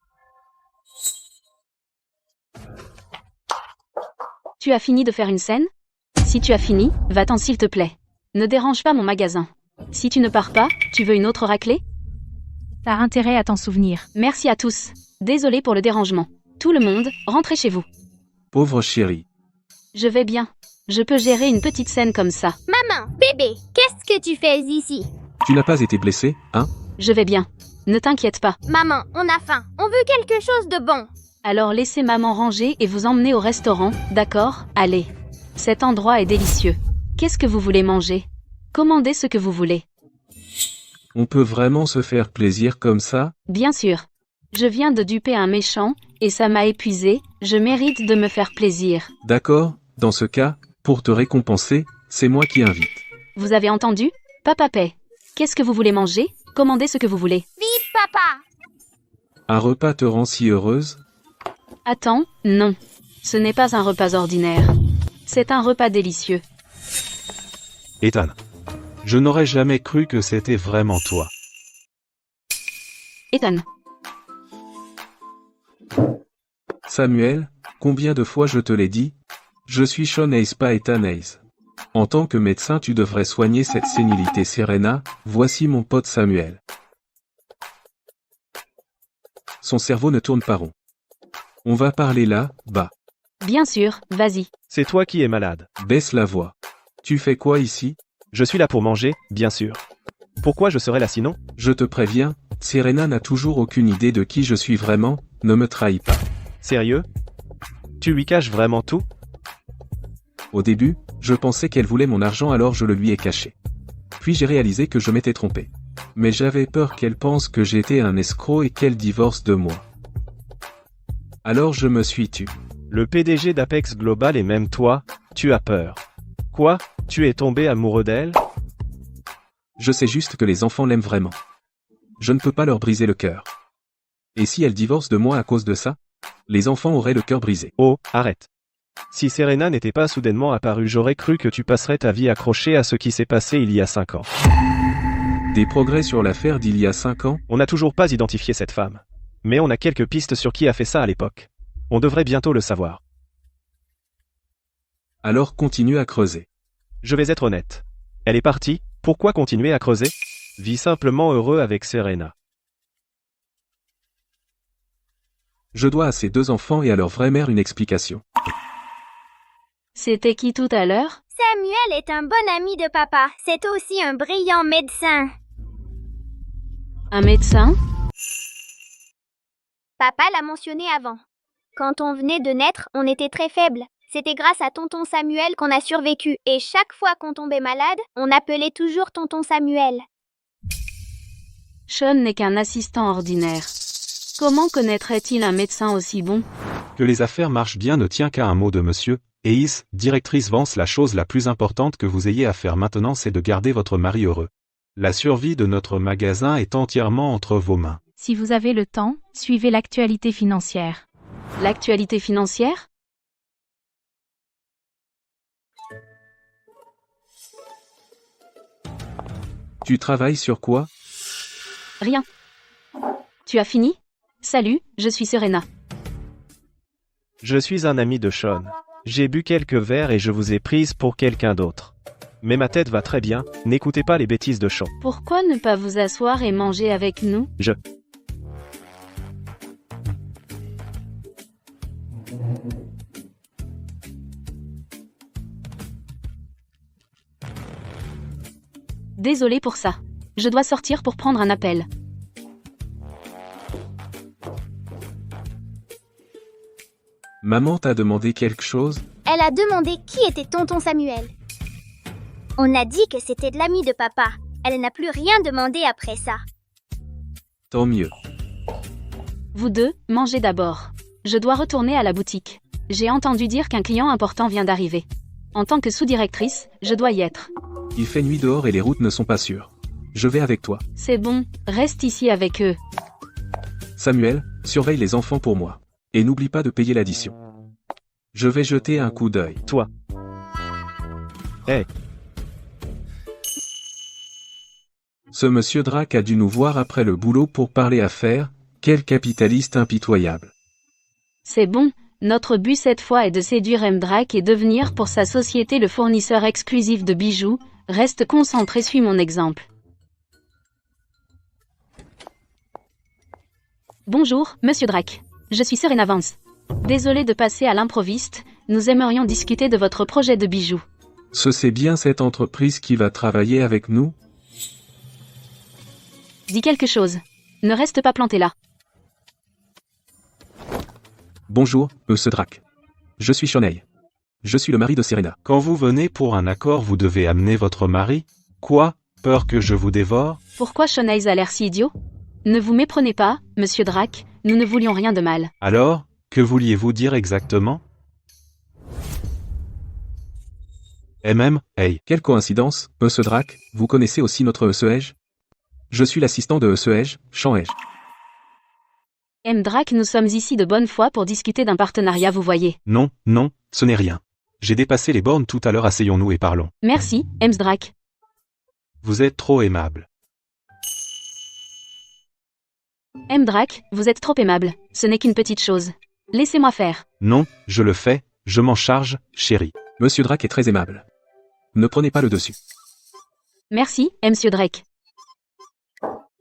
Tu as fini de faire une scène? Si tu as fini, va-t'en s'il te plaît. Ne dérange pas mon magasin. Si tu ne pars pas, tu veux une autre raclée? T'as intérêt à t'en souvenir. Merci à tous. Désolé pour le dérangement. Tout le monde, rentrez chez vous. Pauvre chérie. Je vais bien. Je peux gérer une petite scène comme ça. Maman, bébé, qu'est-ce que tu fais ici? Tu n'as pas été blessé, hein? Je vais bien. Ne t'inquiète pas. Maman, on a faim. On veut quelque chose de bon. Alors laissez maman ranger et vous emmener au restaurant, d'accord? Allez. Cet endroit est délicieux. Qu'est-ce que vous voulez manger? Commandez ce que vous voulez. On peut vraiment se faire plaisir comme ça? Bien sûr. Je viens de duper un méchant, et ça m'a épuisé, je mérite de me faire plaisir. D'accord, dans ce cas, pour te récompenser, c'est moi qui invite. Vous avez entendu? Papa paie. Qu'est-ce que vous voulez manger? Commandez ce que vous voulez. Vite, papa! Un repas te rend si heureuse? Attends, non. Ce n'est pas un repas ordinaire. C'est un repas délicieux. Ethan. Je n'aurais jamais cru que c'était vraiment toi. Ethan. Samuel, combien de fois je te l'ai dit? Je suis Sean Hayes, pas Ethan Hayes. En tant que médecin, tu devrais soigner cette sénilité. Serena, voici mon pote Samuel. Son cerveau ne tourne pas rond. On va parler là, bas. Bien sûr, vas-y. C'est toi qui es malade. Baisse la voix. Tu fais quoi ici? Je suis là pour manger, bien sûr. Pourquoi je serais là sinon? Je te préviens, Serena n'a toujours aucune idée de qui je suis vraiment, ne me trahis pas. Sérieux? Tu lui caches vraiment tout? Au début, je pensais qu'elle voulait mon argent alors je le lui ai caché. Puis j'ai réalisé que je m'étais trompé. Mais j'avais peur qu'elle pense que j'étais un escroc et qu'elle divorce de moi. Alors je me suis tu. Le PDG d'Apex Global et même toi, tu as peur. Quoi? Tu es tombé amoureux d'elle? Je sais juste que les enfants l'aiment vraiment. Je ne peux pas leur briser le cœur. Et si elle divorce de moi à cause de ça? Les enfants auraient le cœur brisé. Oh, arrête. Si Serena n'était pas soudainement apparue, j'aurais cru que tu passerais ta vie accrochée à ce qui s'est passé il y a 5 ans. Des progrès sur l'affaire d'il y a 5 ans? On n'a toujours pas identifié cette femme. Mais on a quelques pistes sur qui a fait ça à l'époque. On devrait bientôt le savoir. Alors continue à creuser. Je vais être honnête. Elle est partie, pourquoi continuer à creuser? Vis simplement heureux avec Serena. Je dois à ces 2 enfants et à leur vraie mère une explication. C'était qui tout à l'heure? Samuel est un bon ami de papa. C'est aussi un brillant médecin. Un médecin? Papa l'a mentionné avant. Quand on venait de naître, on était très faible. C'était grâce à tonton Samuel qu'on a survécu. Et chaque fois qu'on tombait malade, on appelait toujours tonton Samuel. Sean n'est qu'un assistant ordinaire. Comment connaîtrait-il un médecin aussi bon? Que les affaires marchent bien ne tient qu'à un mot de monsieur Hayes, directrice Vance. La chose la plus importante que vous ayez à faire maintenant, c'est de garder votre mari heureux. La survie de notre magasin est entièrement entre vos mains. Si vous avez le temps, suivez l'actualité financière. L'actualité financière? Tu travailles sur quoi? Rien. Tu as fini? Salut, je suis Serena. Je suis un ami de Sean. J'ai bu quelques verres et je vous ai prise pour quelqu'un d'autre. Mais ma tête va très bien, n'écoutez pas les bêtises de Sean. Pourquoi ne pas vous asseoir et manger avec nous? Désolé pour ça. Je dois sortir pour prendre un appel. Maman t'a demandé quelque chose? Elle a demandé qui était tonton Samuel. On a dit que c'était de l'ami de papa. Elle n'a plus rien demandé après ça. Tant mieux. Vous deux, mangez d'abord. Je dois retourner à la boutique. J'ai entendu dire qu'un client important vient d'arriver. En tant que sous-directrice, je dois y être. Il fait nuit dehors et les routes ne sont pas sûres. Je vais avec toi. C'est bon, reste ici avec eux. Samuel, surveille les enfants pour moi. Et n'oublie pas de payer l'addition. Je vais jeter un coup d'œil. Toi. Hey. Ce monsieur Drake a dû nous voir après le boulot pour parler affaires. Quel capitaliste impitoyable. C'est bon, notre but cette fois est de séduire M. Drake et devenir pour sa société le fournisseur exclusif de bijoux. Reste concentré, suis mon exemple. Bonjour, monsieur Drake. Je suis Serena Vance. Désolé de passer à l'improviste, nous aimerions discuter de votre projet de bijoux. C'est bien cette entreprise qui va travailler avec nous? Dis quelque chose. Ne reste pas planté là. Bonjour, ce Drake. Je suis Shonei. Je suis le mari de Serena. Quand vous venez pour un accord, vous devez amener votre mari? Quoi? Peur que je vous dévore? Pourquoi Shonei a l'air si idiot? Ne vous méprenez pas, monsieur Drake, nous ne voulions rien de mal. Alors, que vouliez-vous dire exactement? Hey. Quelle coïncidence, ce Drake, vous connaissez aussi notre Seij? Je suis l'assistant de Seij, Sean. M. Drake, nous sommes ici de bonne foi pour discuter d'un partenariat, vous voyez. Non, ce n'est rien. J'ai dépassé les bornes tout à l'heure, asseyons-nous et parlons. Merci, M. Drake. Vous êtes trop aimable. M. Drake, vous êtes trop aimable, ce n'est qu'une petite chose. Laissez-moi faire. Non, je le fais, je m'en charge, chérie. Monsieur Drake est très aimable. Ne prenez pas le dessus. Merci, Monsieur Drake.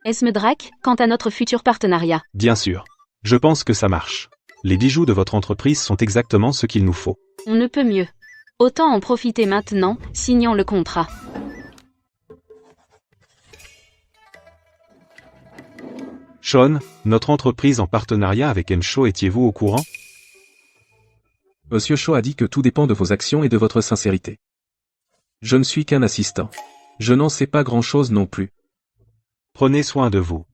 M. Drake, quant à notre futur partenariat. Bien sûr. Je pense que ça marche. Les bijoux de votre entreprise sont exactement ce qu'il nous faut. On ne peut mieux. Autant en profiter maintenant, signons le contrat. Sean, notre entreprise en partenariat avec Encho, étiez-vous au courant? Monsieur Shaw a dit que tout dépend de vos actions et de votre sincérité. Je ne suis qu'un assistant. Je n'en sais pas grand-chose non plus. Prenez soin de vous.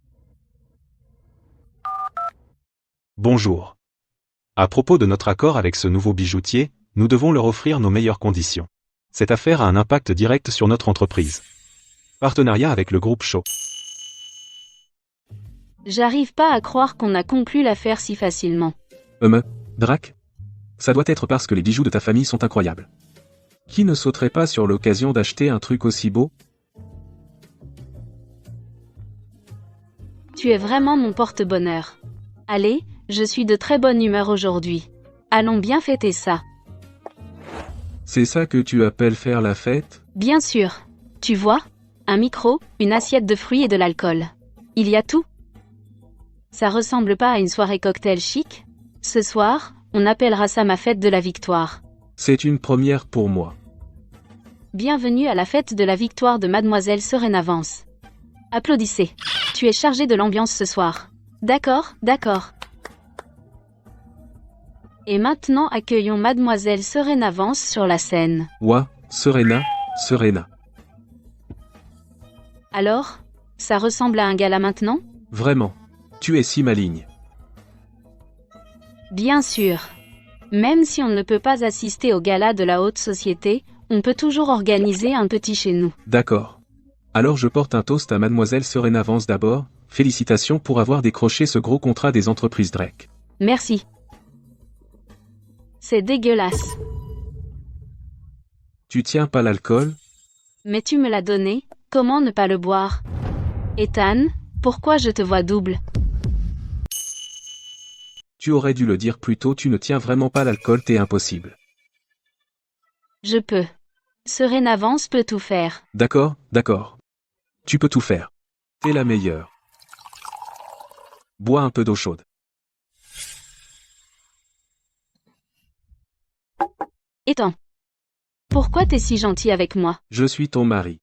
Bonjour. À propos de notre accord avec ce nouveau bijoutier, nous devons leur offrir nos meilleures conditions. Cette affaire a un impact direct sur notre entreprise. Partenariat avec le groupe Shaw. J'arrive pas à croire qu'on a conclu l'affaire si facilement. Drac? Ça doit être parce que les bijoux de ta famille sont incroyables. Qui ne sauterait pas sur l'occasion d'acheter un truc aussi beau? Tu es vraiment mon porte-bonheur. Allez, je suis de très bonne humeur aujourd'hui. Allons bien fêter ça. C'est ça que tu appelles faire la fête? Bien sûr. Tu vois? Un micro, une assiette de fruits et de l'alcool. Il y a tout. Ça ressemble pas à une soirée cocktail chic? Ce soir, on appellera ça ma fête de la victoire. C'est une première pour moi. Bienvenue à la fête de la victoire de Mademoiselle Serena Vance. Applaudissez. Tu es chargé de l'ambiance ce soir. D'accord, d'accord. Et maintenant accueillons Mademoiselle Serena Vance sur la scène. Ouah, Serena. Alors, ça ressemble à un gala maintenant? Vraiment. Tu es si maligne. Bien sûr. Même si on ne peut pas assister au gala de la haute société, on peut toujours organiser un petit chez nous. D'accord. Alors je porte un toast à Mademoiselle Serena Vance d'abord. Félicitations pour avoir décroché ce gros contrat des entreprises Drake. Merci. C'est dégueulasse. Tu tiens pas l'alcool? Mais tu me l'as donné, comment ne pas le boire? Ethan, pourquoi je te vois double? Tu aurais dû le dire plus tôt, tu ne tiens vraiment pas l'alcool, t'es impossible. Je peux. Serena Vance peut tout faire. D'accord. Tu peux tout faire. T'es la meilleure. Bois un peu d'eau chaude. Ethan. Pourquoi t'es si gentil avec moi? Je suis ton mari.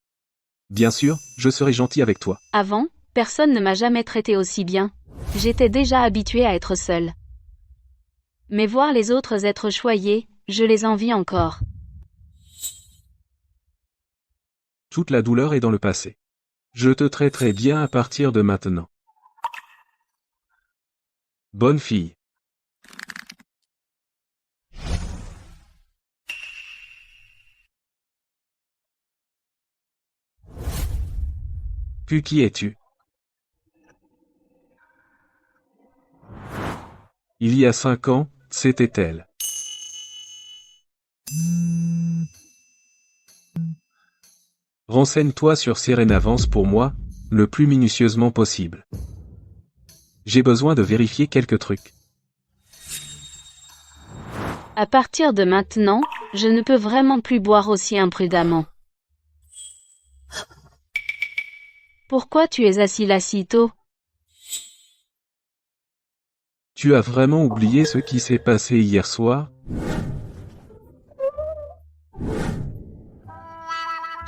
Bien sûr, je serai gentil avec toi. Avant, personne ne m'a jamais traité aussi bien. J'étais déjà habituée à être seule. Mais voir les autres être choyés, je les envie encore. Toute la douleur est dans le passé. Je te traiterai bien à partir de maintenant. Bonne fille. Puis qui es-tu? Il y a 5 ans, c'était elle. Renseigne-toi sur Serena Vance pour moi, le plus minutieusement possible. J'ai besoin de vérifier quelques trucs. À partir de maintenant, je ne peux vraiment plus boire aussi imprudemment. Pourquoi tu es assis là si tôt? Tu as vraiment oublié ce qui s'est passé hier soir?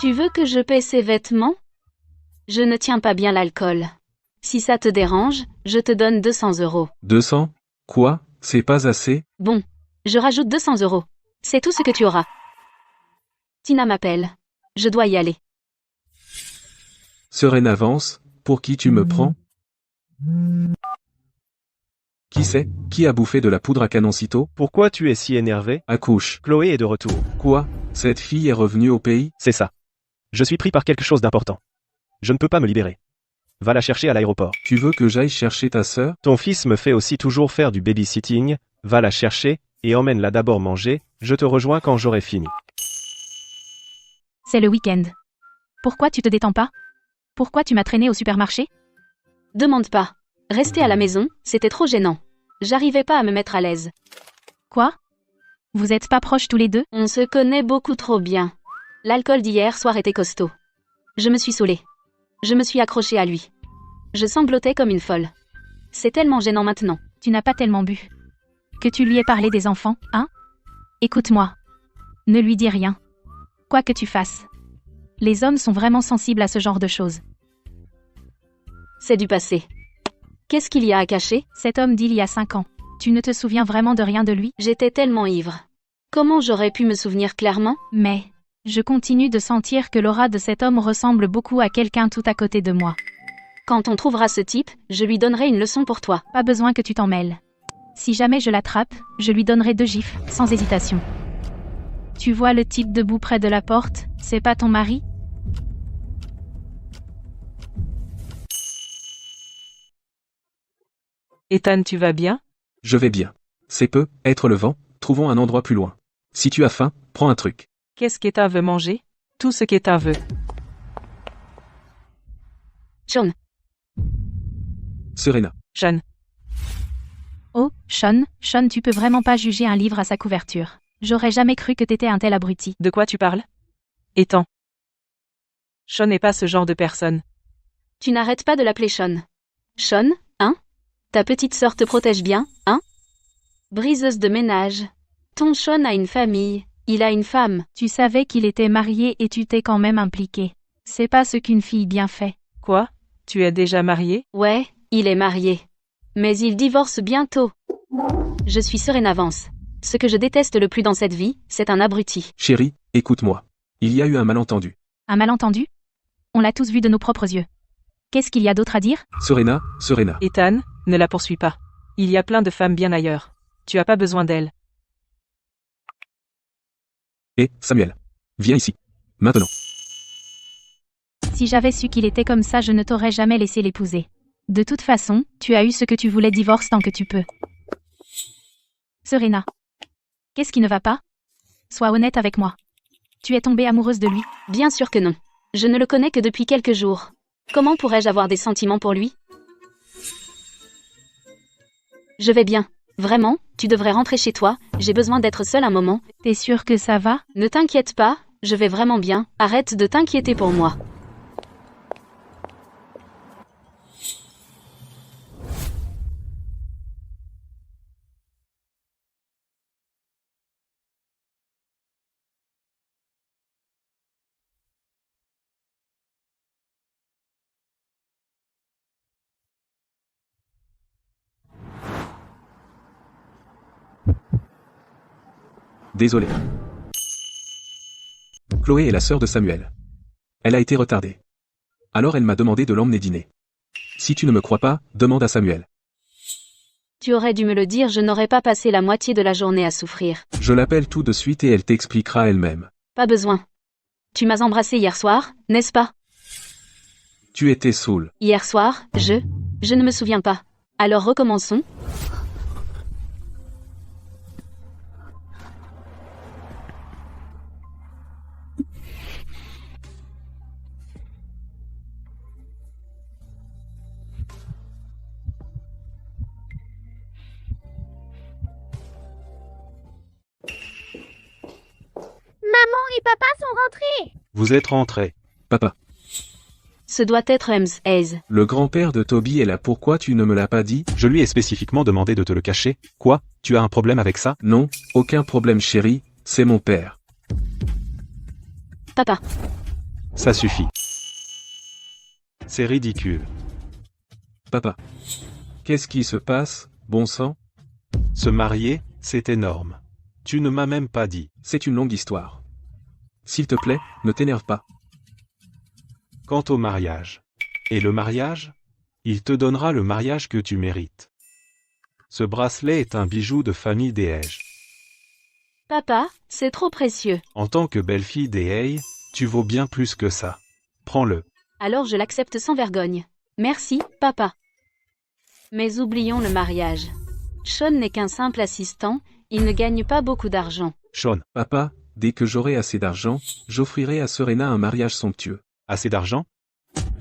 Tu veux que je paie ces vêtements? Je ne tiens pas bien l'alcool. Si ça te dérange, je te donne 200 €. 200? Quoi? C'est pas assez? Bon, je rajoute 200 €. C'est tout ce que tu auras. Tina m'appelle. Je dois y aller. Serena Vance, pour qui tu me prends? Qui c'est? Qui a bouffé de la poudre à canon si tôt? Pourquoi tu es si énervé? Accouche. Chloé est de retour. Quoi? Cette fille est revenue au pays? C'est ça. Je suis pris par quelque chose d'important. Je ne peux pas me libérer. Va la chercher à l'aéroport. Tu veux que j'aille chercher ta sœur? Ton fils me fait aussi toujours faire du babysitting. Va la chercher et emmène-la d'abord manger. Je te rejoins quand j'aurai fini. C'est le week-end. Pourquoi tu te détends pas? Pourquoi tu m'as traîné au supermarché? Demande pas. Rester à la maison, c'était trop gênant. J'arrivais pas à me mettre à l'aise. Quoi? Vous êtes pas proches tous les deux? On se connaît beaucoup trop bien. L'alcool d'hier soir était costaud. Je me suis saoulée. Je me suis accrochée à lui. Je sanglotais comme une folle. C'est tellement gênant maintenant. Tu n'as pas tellement bu. Que tu lui aies parlé des enfants, hein? Écoute-moi. Ne lui dis rien. Quoi que tu fasses. Les hommes sont vraiment sensibles à ce genre de choses. C'est du passé. Qu'est-ce qu'il y a à cacher? Cet homme d'il y a 5 ans. Tu ne te souviens vraiment de rien de lui? J'étais tellement ivre. Comment j'aurais pu me souvenir clairement? Mais, je continue de sentir que l'aura de cet homme ressemble beaucoup à quelqu'un tout à côté de moi. Quand on trouvera ce type, je lui donnerai une leçon pour toi. Pas besoin que tu t'en mêles. Si jamais je l'attrape, je lui donnerai 2 gifles, sans hésitation. Tu vois le type debout près de la porte, c'est pas ton mari? Ethan, tu vas bien? Je vais bien. C'est peu, être le vent, trouvons un endroit plus loin. Si tu as faim, prends un truc. Qu'est-ce qu'Ethan veut manger? Tout ce qu'Ethan veut. Sean, Serena. Jeanne. Oh, Sean, tu peux vraiment pas juger un livre à sa couverture. J'aurais jamais cru que t'étais un tel abruti. De quoi tu parles? Ethan. Sean n'est pas ce genre de personne. tu n'arrêtes pas de l'appeler Sean. Sean, hein? Ta petite sœur te protège bien, hein? Briseuse de ménage. Ton Sean a une famille, il a une femme. Tu savais qu'il était marié et tu t'es quand même impliqué. C'est pas ce qu'une fille bien fait. Quoi? Tu es déjà marié? Ouais, il est marié. Mais il divorce bientôt. Je suis Serena Vance. Ce que je déteste le plus dans cette vie, c'est un abruti. Chérie, écoute-moi. Il y a eu un malentendu. Un malentendu? On l'a tous vu de nos propres yeux. Qu'est-ce qu'il y a d'autre à dire? Serena. Ethan, ne la poursuis pas. Il y a plein de femmes bien ailleurs. Tu as pas besoin d'elle. Et, Samuel. Viens ici. Maintenant. Si j'avais su qu'il était comme ça, je ne t'aurais jamais laissé l'épouser. De toute façon, tu as eu ce que tu voulais, divorce tant que tu peux. Serena. Qu'est-ce qui ne va pas? Sois honnête avec moi. Tu es tombée amoureuse de lui? Bien sûr que non. Je ne le connais que depuis quelques jours. Comment pourrais-je avoir des sentiments pour lui? Je vais bien. Vraiment, tu devrais rentrer chez toi, j'ai besoin d'être seule un moment. T'es sûre que ça va? Ne t'inquiète pas, je vais vraiment bien, arrête de t'inquiéter pour moi. Désolé. Chloé est la sœur de Samuel. Elle a été retardée. Alors elle m'a demandé de l'emmener dîner. Si tu ne me crois pas, demande à Samuel. Tu aurais dû me le dire, je n'aurais pas passé la moitié de la journée à souffrir. Je l'appelle tout de suite et elle t'expliquera elle-même. Pas besoin. Tu m'as embrassé hier soir, n'est-ce pas? Tu étais saoul. Hier soir, je ne me souviens pas. Alors recommençons. Maman et papa sont rentrés. Vous êtes rentrés. Papa. Ce doit être Hayes. Le grand-père de Toby est là, pourquoi tu ne me l'as pas dit? Je lui ai spécifiquement demandé de te le cacher. Quoi? Tu as un problème avec ça? Non, aucun problème chérie, c'est mon père. Papa. Ça suffit. C'est ridicule. Papa. Qu'est-ce qui se passe, bon sang? Se marier, c'est énorme. Tu ne m'as même pas dit. C'est une longue histoire. S'il te plaît, ne t'énerve pas. Quant au mariage. Et le mariage? Il te donnera le mariage que tu mérites. Ce bracelet est un bijou de famille Dehege. Papa, c'est trop précieux. En tant que belle-fille Dehege, tu vaux bien plus que ça. Prends-le. Alors je l'accepte sans vergogne. Merci, papa. Mais oublions le mariage. Sean n'est qu'un simple assistant, il ne gagne pas beaucoup d'argent. Sean, Papa, dès que j'aurai assez d'argent, j'offrirai à Serena un mariage somptueux. assez d'argent?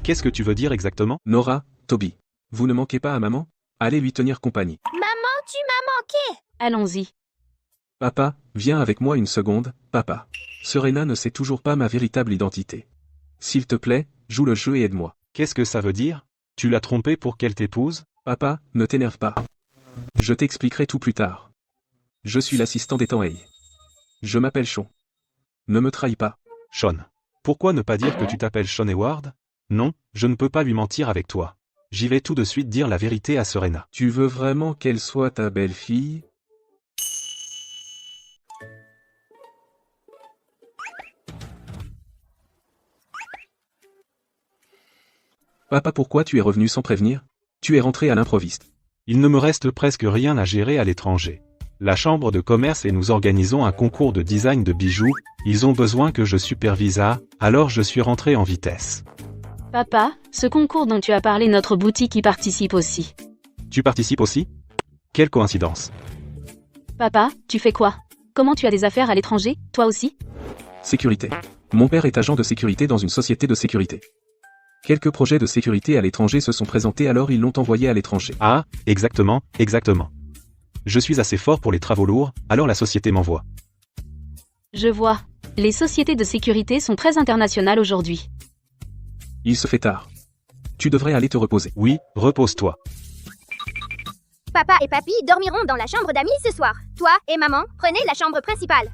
Qu'est-ce que tu veux dire exactement? Nora, Toby. Vous ne manquez pas à maman? Allez lui tenir compagnie. Maman, tu m'as manqué. Allons-y. Papa, viens avec moi une seconde, papa. Serena ne sait toujours pas ma véritable identité. S'il te plaît, joue le jeu et aide-moi. Qu'est-ce que ça veut dire? Tu l'as trompée pour qu'elle t'épouse? Papa, ne t'énerve pas. Je t'expliquerai tout plus tard. Je suis l'assistant des Hay. Je m'appelle Sean. Ne me trahis pas. Sean. Pourquoi ne pas dire que tu t'appelles Sean Hayward? Non, je ne peux pas lui mentir avec toi. J'y vais tout de suite dire la vérité à Serena. Tu veux vraiment qu'elle soit ta belle-fille? Papa, pourquoi tu es revenu sans prévenir? Tu es rentré à l'improviste. Il ne me reste presque rien à gérer à l'étranger. La chambre de commerce et nous organisons un concours de design de bijoux, ils ont besoin que je supervise alors je suis rentré en vitesse. Papa, ce concours dont tu as parlé, notre boutique y participe aussi. Tu participes aussi? Quelle coïncidence. Papa, tu fais quoi? Comment tu as des affaires à l'étranger, toi aussi? Sécurité. Mon père est agent de sécurité dans une société de sécurité. Quelques projets de sécurité à l'étranger se sont présentés, alors ils l'ont envoyé à l'étranger. Ah, exactement. Je suis assez fort pour les travaux lourds, alors la société m'envoie. Je vois. Les sociétés de sécurité sont très internationales aujourd'hui. Il se fait tard. Tu devrais aller te reposer. Oui, repose-toi. Papa et papy dormiront dans la chambre d'amis ce soir. Toi et maman, prenez la chambre principale.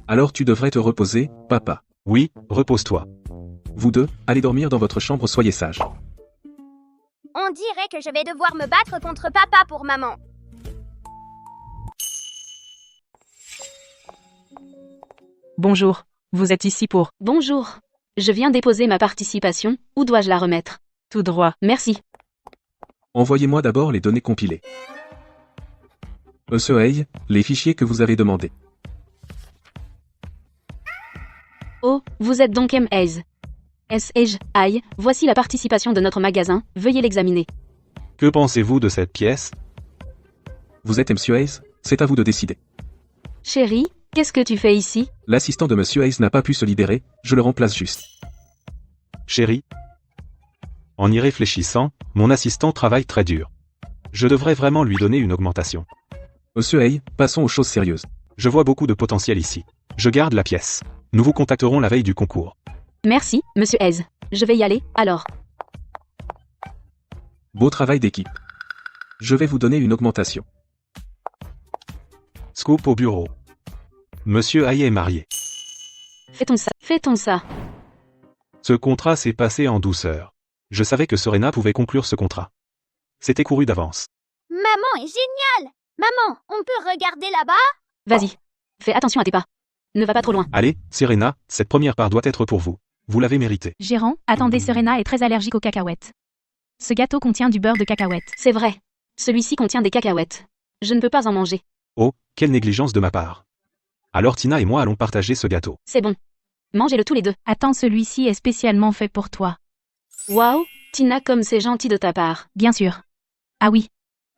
Alors tu devrais te reposer, papa. Oui, repose-toi. Vous deux, allez dormir dans votre chambre, soyez sages. On dirait que je vais devoir me battre contre papa pour maman. Bonjour, vous êtes ici pour Bonjour. Je viens déposer ma participation, où dois-je la remettre? tout droit. Merci. Envoyez-moi d'abord les données compilées. Monsieur Hay, les fichiers que vous avez demandés. Oh, vous êtes donc M. Hayes. S.H. Hay, voici la participation de notre magasin, veuillez l'examiner. Que pensez-vous de cette pièce? Vous êtes Monsieur Hayes, c'est à vous de décider. Chérie, qu'est-ce que tu fais ici? L'assistant de Monsieur Hayes n'a pas pu se libérer, je le remplace juste. Chérie. En y réfléchissant, mon assistant travaille très dur. Je devrais vraiment lui donner une augmentation. Monsieur Hay, passons aux choses sérieuses. Je vois beaucoup de potentiel ici. Je garde la pièce. Nous vous contacterons la veille du concours. Merci, monsieur Hayes. Je vais y aller, alors. Beau travail d'équipe. Je vais vous donner une augmentation. Scoop au bureau. Monsieur Hay est marié. Fait-on ça. Ce contrat s'est passé en douceur. Je savais que Serena pouvait conclure ce contrat. C'était couru d'avance. Maman est géniale. Maman, on peut regarder là-bas? Vas-y. Fais attention à tes pas. Ne va pas trop loin. Allez, Serena, cette première part doit être pour vous. Vous l'avez mérité. Gérant, attendez, Serena est très allergique aux cacahuètes. Ce gâteau contient du beurre de cacahuète. C'est vrai. Celui-ci contient des cacahuètes. Je ne peux pas en manger. Oh, quelle négligence de ma part. Alors Tina et moi allons partager ce gâteau. C'est bon. Mangez-le tous les deux. Attends, celui-ci est spécialement fait pour toi. Waouh, Tina, comme c'est gentil de ta part. Bien sûr. Ah oui.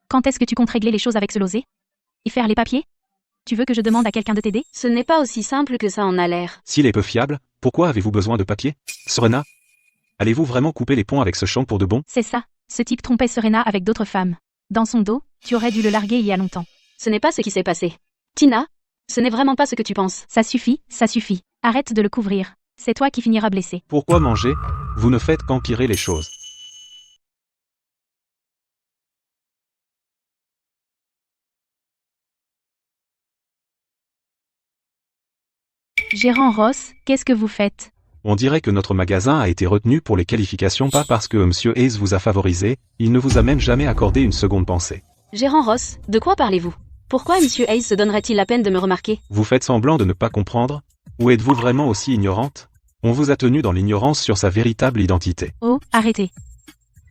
Quand est-ce que tu comptes régler les choses avec ce losé? Et faire les papiers? Tu veux que je demande à quelqu'un de t'aider? Ce n'est pas aussi simple que ça en a l'air. S'il est peu fiable, pourquoi avez-vous besoin de papier? Serena? Allez-vous vraiment couper les ponts avec ce champ pour de bon? C'est ça. Ce type trompait Serena avec d'autres femmes. Dans son dos, tu aurais dû le larguer il y a longtemps. Ce n'est pas ce qui s'est passé. Tina, ce n'est vraiment pas ce que tu penses. Ça suffit, ça suffit. Arrête de le couvrir. C'est toi qui finiras blessé. Pourquoi manger? Vous ne faites qu'empirer les choses. Gérant Ross, qu'est-ce que vous faites? On dirait que notre magasin a été retenu pour les qualifications pas parce que Monsieur Hayes vous a favorisé, il ne vous a même jamais accordé une seconde pensée. Gérant Ross, de quoi parlez-vous? Pourquoi monsieur Hayes se donnerait-il la peine de me remarquer? Vous faites semblant de ne pas comprendre? Ou êtes-vous vraiment aussi ignorante? On vous a tenu dans l'ignorance sur sa véritable identité. Oh, arrêtez.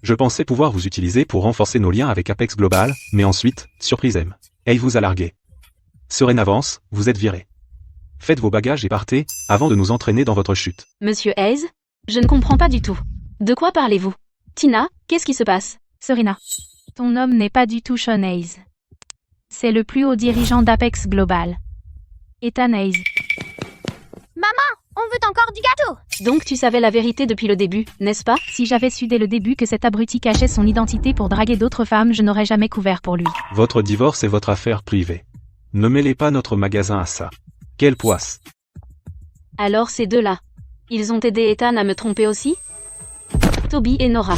Je pensais pouvoir vous utiliser pour renforcer nos liens avec Apex Global, mais ensuite, surprise M. Hayes vous a largué. Serena avance, vous êtes viré. Faites vos bagages et partez, avant de nous entraîner dans votre chute. Monsieur Hayes? Je ne comprends pas du tout. De quoi parlez-vous? Tina, qu'est-ce qui se passe? Serena. Ton homme n'est pas du tout Sean Hayes. C'est le plus haut dirigeant d'Apex Global. Ethan Hayes. Maman, on veut encore du gâteau. Donc tu savais la vérité depuis le début, n'est-ce pas? Si j'avais su dès le début que cet abruti cachait son identité pour draguer d'autres femmes, je n'aurais jamais couvert pour lui. Votre divorce est votre affaire privée. Ne mêlez pas notre magasin à ça. Quelle poisse. Alors ces deux-là. Ils ont aidé Ethan à me tromper aussi? Toby et Nora.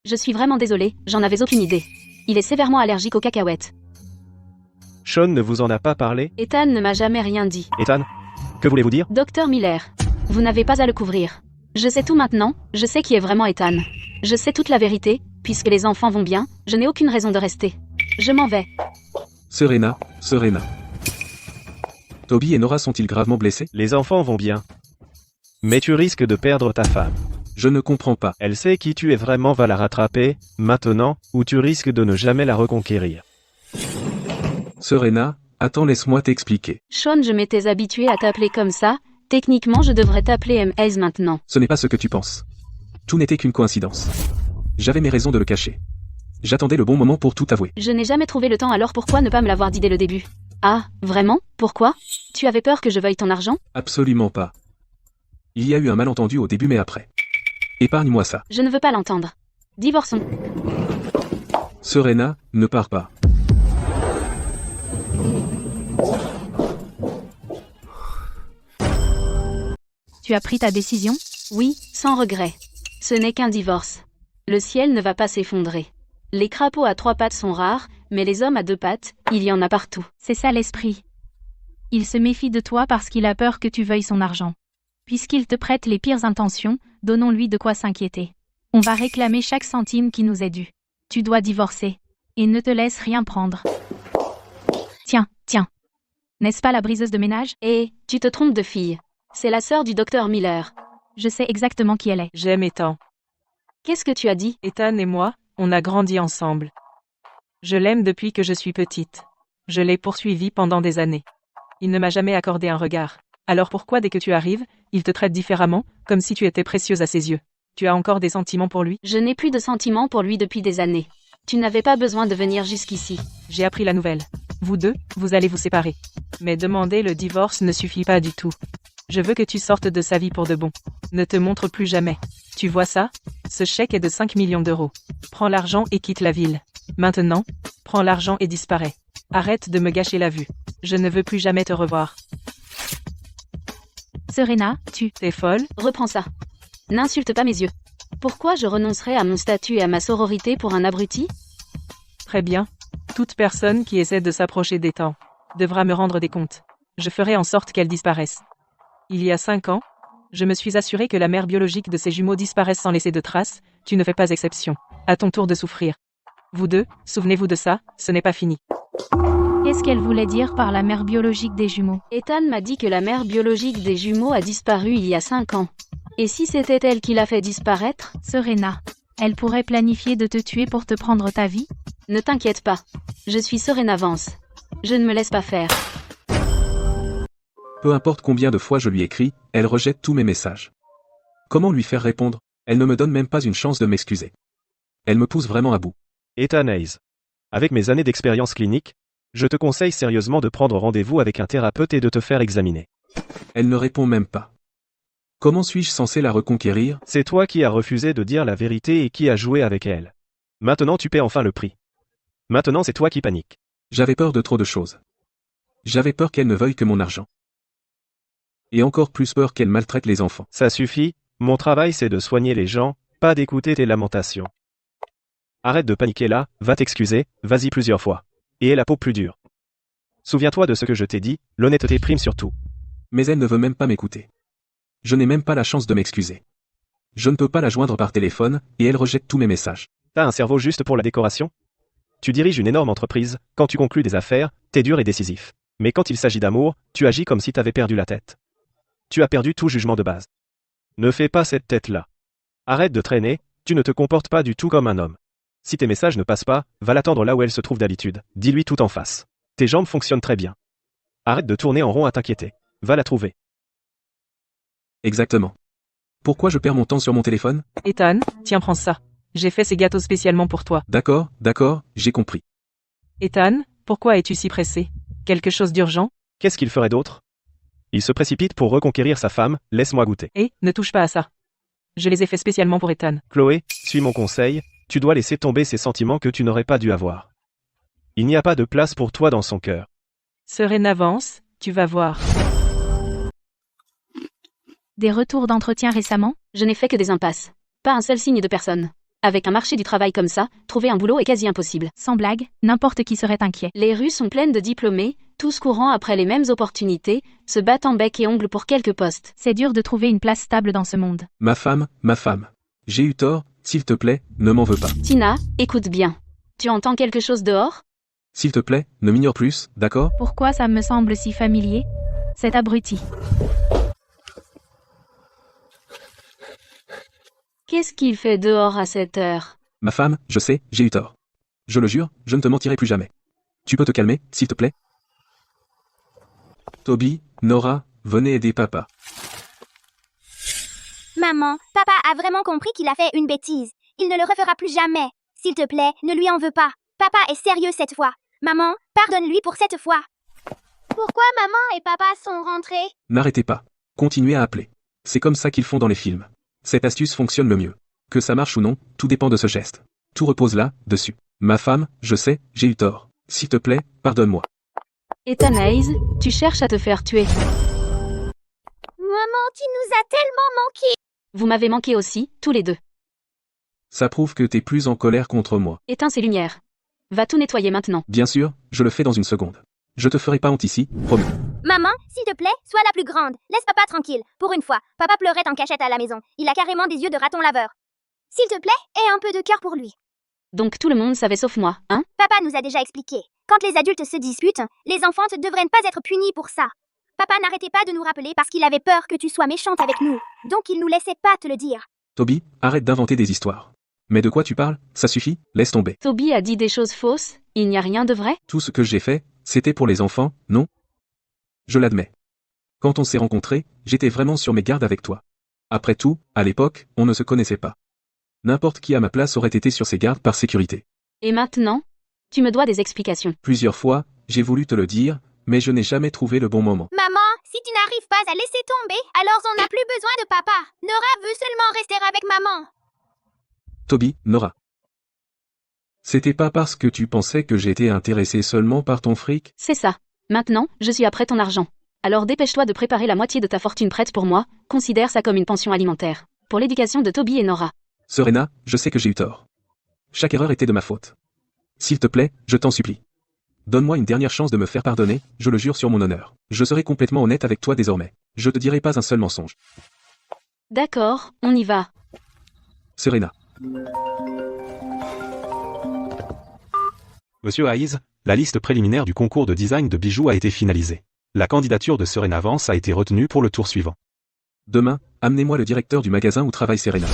Je suis vraiment désolée, j'en avais aucune idée. Il est sévèrement allergique aux cacahuètes. Sean ne vous en a pas parlé? Ethan ne m'a jamais rien dit. Ethan? Que voulez-vous dire? Docteur Miller, vous n'avez pas à le couvrir. Je sais tout maintenant, je sais qui est vraiment Ethan. Je sais toute la vérité, puisque les enfants vont bien, je n'ai aucune raison de rester. Je m'en vais. Serena. Toby et Nora sont-ils gravement blessés? Les enfants vont bien. Mais tu risques de perdre ta femme. Je ne comprends pas. Elle sait qui tu es vraiment, va la rattraper, maintenant, ou tu risques de ne jamais la reconquérir. Serena, attends, laisse-moi t'expliquer. Sean, je m'étais habituée à t'appeler comme ça, techniquement je devrais t'appeler M.S. maintenant. Ce n'est pas ce que tu penses. Tout n'était qu'une coïncidence. J'avais mes raisons de le cacher. J'attendais le bon moment pour tout avouer. Je n'ai jamais trouvé le temps, alors pourquoi ne pas me l'avoir dit dès le début? Ah, vraiment? Pourquoi? Tu avais peur que je veuille ton argent? Absolument pas. Il y a eu un malentendu au début mais après. Épargne-moi ça. Je ne veux pas l'entendre. Divorçons. Serena, ne pars pas. Tu as pris ta décision? Oui, sans regret. Ce n'est qu'un divorce. Le ciel ne va pas s'effondrer. Les crapauds à 3 pattes sont rares, mais les hommes à 2 pattes, il y en a partout. C'est ça l'esprit. Il se méfie de toi parce qu'il a peur que tu veuilles son argent. Puisqu'il te prête les pires intentions, donnons-lui de quoi s'inquiéter. On va réclamer chaque centime qui nous est dû. Tu dois divorcer. Et ne te laisse rien prendre. Tiens. N'est-ce pas la briseuse de ménage? Et, tu te trompes de fille. C'est la sœur du docteur Miller. Je sais exactement qui elle est. J'aime Ethan. Qu'est-ce que tu as dit? Ethan et moi, on a grandi ensemble. Je l'aime depuis que je suis petite. Je l'ai poursuivi pendant des années. Il ne m'a jamais accordé un regard. Alors pourquoi dès que tu arrives, il te traite différemment, comme si tu étais précieuse à ses yeux? Tu as encore des sentiments pour lui? Je n'ai plus de sentiments pour lui depuis des années. Tu n'avais pas besoin de venir jusqu'ici. J'ai appris la nouvelle. Vous deux, vous allez vous séparer. Mais demander le divorce ne suffit pas du tout. Je veux que tu sortes de sa vie pour de bon. Ne te montre plus jamais. Tu vois ça? Ce chèque est de 5 millions d'euros. Prends l'argent et quitte la ville. Maintenant, prends l'argent et disparais. Arrête de me gâcher la vue. Je ne veux plus jamais te revoir. Serena, T'es folle? Reprends ça. N'insulte pas mes yeux. Pourquoi je renoncerais à mon statut et à ma sororité pour un abruti? Très bien. Toute personne qui essaie de s'approcher d'Ethan devra me rendre des comptes. Je ferai en sorte qu'elle disparaisse. Il y a 5 ans, je me suis assuré que la mère biologique de ces jumeaux disparaisse sans laisser de traces, tu ne fais pas exception. À ton tour de souffrir. Vous deux, souvenez-vous de ça, ce n'est pas fini. qu'est-ce qu'elle voulait dire par la mère biologique des jumeaux? Ethan m'a dit que la mère biologique des jumeaux a disparu il y a 5 ans. Et si c'était elle qui l'a fait disparaître? Serena, elle pourrait planifier de te tuer pour te prendre ta vie? Ne t'inquiète pas. Je suis Serena Vance. Je ne me laisse pas faire. Peu importe combien de fois je lui écris, elle rejette tous mes messages. Comment lui faire répondre? Elle ne me donne même pas une chance de m'excuser. Elle me pousse vraiment à bout. Ethan Hayes. Avec mes années d'expérience clinique, je te conseille sérieusement de prendre rendez-vous avec un thérapeute et de te faire examiner. Elle ne répond même pas. Comment suis-je censé la reconquérir? C'est toi qui as refusé de dire la vérité et qui as joué avec elle. Maintenant tu paies enfin le prix. Maintenant c'est toi qui paniques. J'avais peur de trop de choses. J'avais peur qu'elle ne veuille que mon argent. Et encore plus peur qu'elle maltraite les enfants. Ça suffit, mon travail c'est de soigner les gens, pas d'écouter tes lamentations. Arrête de paniquer là, va t'excuser, vas-y plusieurs fois. Et aie la peau plus dure. Souviens-toi de ce que je t'ai dit, l'honnêteté prime sur tout. Mais elle ne veut même pas m'écouter. Je n'ai même pas la chance de m'excuser. Je ne peux pas la joindre par téléphone, et elle rejette tous mes messages. T'as un cerveau juste pour la décoration? Tu diriges une énorme entreprise, quand tu conclus des affaires, t'es dur et décisif. Mais quand il s'agit d'amour, tu agis comme si t'avais perdu la tête. Tu as perdu tout jugement de base. Ne fais pas cette tête-là. Arrête de traîner, tu ne te comportes pas du tout comme un homme. Si tes messages ne passent pas, va l'attendre là où elle se trouve d'habitude, dis-lui tout en face. Tes jambes fonctionnent très bien. Arrête de tourner en rond à t'inquiéter. Va la trouver. Exactement. Pourquoi je perds mon temps sur mon téléphone? Ethan, tiens, prends ça. J'ai fait ces gâteaux spécialement pour toi. D'accord, j'ai compris. Ethan, pourquoi es-tu si pressé? Quelque chose d'urgent? Qu'est-ce qu'il ferait d'autre? Il se précipite pour reconquérir sa femme, laisse-moi goûter. Ne touche pas à ça. Je les ai faits spécialement pour Ethan. Chloé, suis mon conseil, tu dois laisser tomber ces sentiments que tu n'aurais pas dû avoir. Il n'y a pas de place pour toi dans son cœur. Serena Vance, tu vas voir. Des retours d'entretien récemment? Je n'ai fait que des impasses. Pas un seul signe de personne. Avec un marché du travail comme ça, trouver un boulot est quasi impossible. Sans blague, n'importe qui serait inquiet. Les rues sont pleines de diplômés, tous courant après les mêmes opportunités, se battant bec et ongles pour quelques postes. C'est dur de trouver une place stable dans ce monde. Ma femme. J'ai eu tort, s'il te plaît, ne m'en veux pas. Tina, écoute bien. Tu entends quelque chose dehors? S'il te plaît, ne m'ignore plus, d'accord? Pourquoi ça me semble si familier? Cet abruti. Qu'est-ce qu'il fait dehors à cette heure? Ma femme, je sais, j'ai eu tort. Je le jure, je ne te mentirai plus jamais. Tu peux te calmer, s'il te plaît? Toby, Nora, venez aider papa. Maman, papa a vraiment compris qu'il a fait une bêtise. Il ne le refera plus jamais. S'il te plaît, ne lui en veux pas. Papa est sérieux cette fois. Maman, pardonne-lui pour cette fois. Pourquoi maman et papa sont rentrés? N'arrêtez pas. Continuez à appeler. C'est comme ça qu'ils font dans les films. Cette astuce fonctionne le mieux. Que ça marche ou non, tout dépend de ce geste. Tout repose là, dessus. Ma femme, je sais, j'ai eu tort. S'il te plaît, pardonne-moi. Et Anaïs, tu cherches à te faire tuer. Maman, tu nous as tellement manqué. Vous m'avez manqué aussi, tous les deux. Ça prouve que t'es plus en colère contre moi. Éteins ces lumières. Va tout nettoyer maintenant. Bien sûr, je le fais dans une seconde. Je te ferai pas honte ici, promis. Maman, s'il te plaît, sois la plus grande. Laisse papa tranquille. Pour une fois, papa pleurait en cachette à la maison. Il a carrément des yeux de raton laveur. S'il te plaît, aie un peu de cœur pour lui. Donc tout le monde savait sauf moi, hein? Papa nous a déjà expliqué. Quand les adultes se disputent, les enfants ne devraient pas être punis pour ça. Papa n'arrêtait pas de nous rappeler parce qu'il avait peur que tu sois méchante avec nous. Donc il nous laissait pas te le dire. Toby, arrête d'inventer des histoires. Mais de quoi tu parles? Ça suffit, laisse tomber. Toby a dit des choses fausses, il n'y a rien de vrai? Tout ce que j'ai fait, c'était pour les enfants, non? Je l'admets. Quand on s'est rencontrés, j'étais vraiment sur mes gardes avec toi. Après tout, à l'époque, on ne se connaissait pas. N'importe qui à ma place aurait été sur ses gardes par sécurité. Et maintenant? Tu me dois des explications. Plusieurs fois, j'ai voulu te le dire, mais je n'ai jamais trouvé le bon moment. Maman, si tu n'arrives pas à laisser tomber, alors on n'a plus besoin de papa. Nora veut seulement rester avec maman. Toby, Nora. C'était pas parce que tu pensais que j'étais intéressé seulement par ton fric? C'est ça. Maintenant, je suis après ton argent. Alors dépêche-toi de préparer la moitié de ta fortune prête pour moi, considère ça comme une pension alimentaire. Pour l'éducation de Toby et Nora. Serena, je sais que j'ai eu tort. Chaque erreur était de ma faute. S'il te plaît, je t'en supplie. Donne-moi une dernière chance de me faire pardonner, je le jure sur mon honneur. Je serai complètement honnête avec toi désormais. Je te dirai pas un seul mensonge. D'accord, on y va. Serena. Monsieur Hayes, la liste préliminaire du concours de design de bijoux a été finalisée. La candidature de Serena Vance a été retenue pour le tour suivant. Demain, amenez-moi le directeur du magasin où travaille Serena.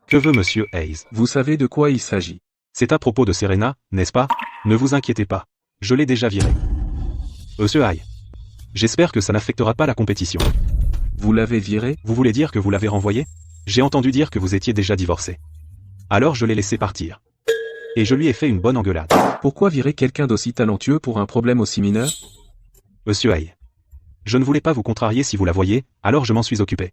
Que veut Monsieur Hayes? Vous savez de quoi il s'agit. C'est à propos de Serena, n'est-ce pas? Ne vous inquiétez pas. Je l'ai déjà viré. Monsieur Hayes. J'espère que ça n'affectera pas la compétition. Vous l'avez viré? Vous voulez dire que vous l'avez renvoyé? J'ai entendu dire que vous étiez déjà divorcé. Alors je l'ai laissé partir. Et je lui ai fait une bonne engueulade. Pourquoi virer quelqu'un d'aussi talentueux pour un problème aussi mineur? Monsieur Hayes. Je ne voulais pas vous contrarier si vous la voyez, alors je m'en suis occupé.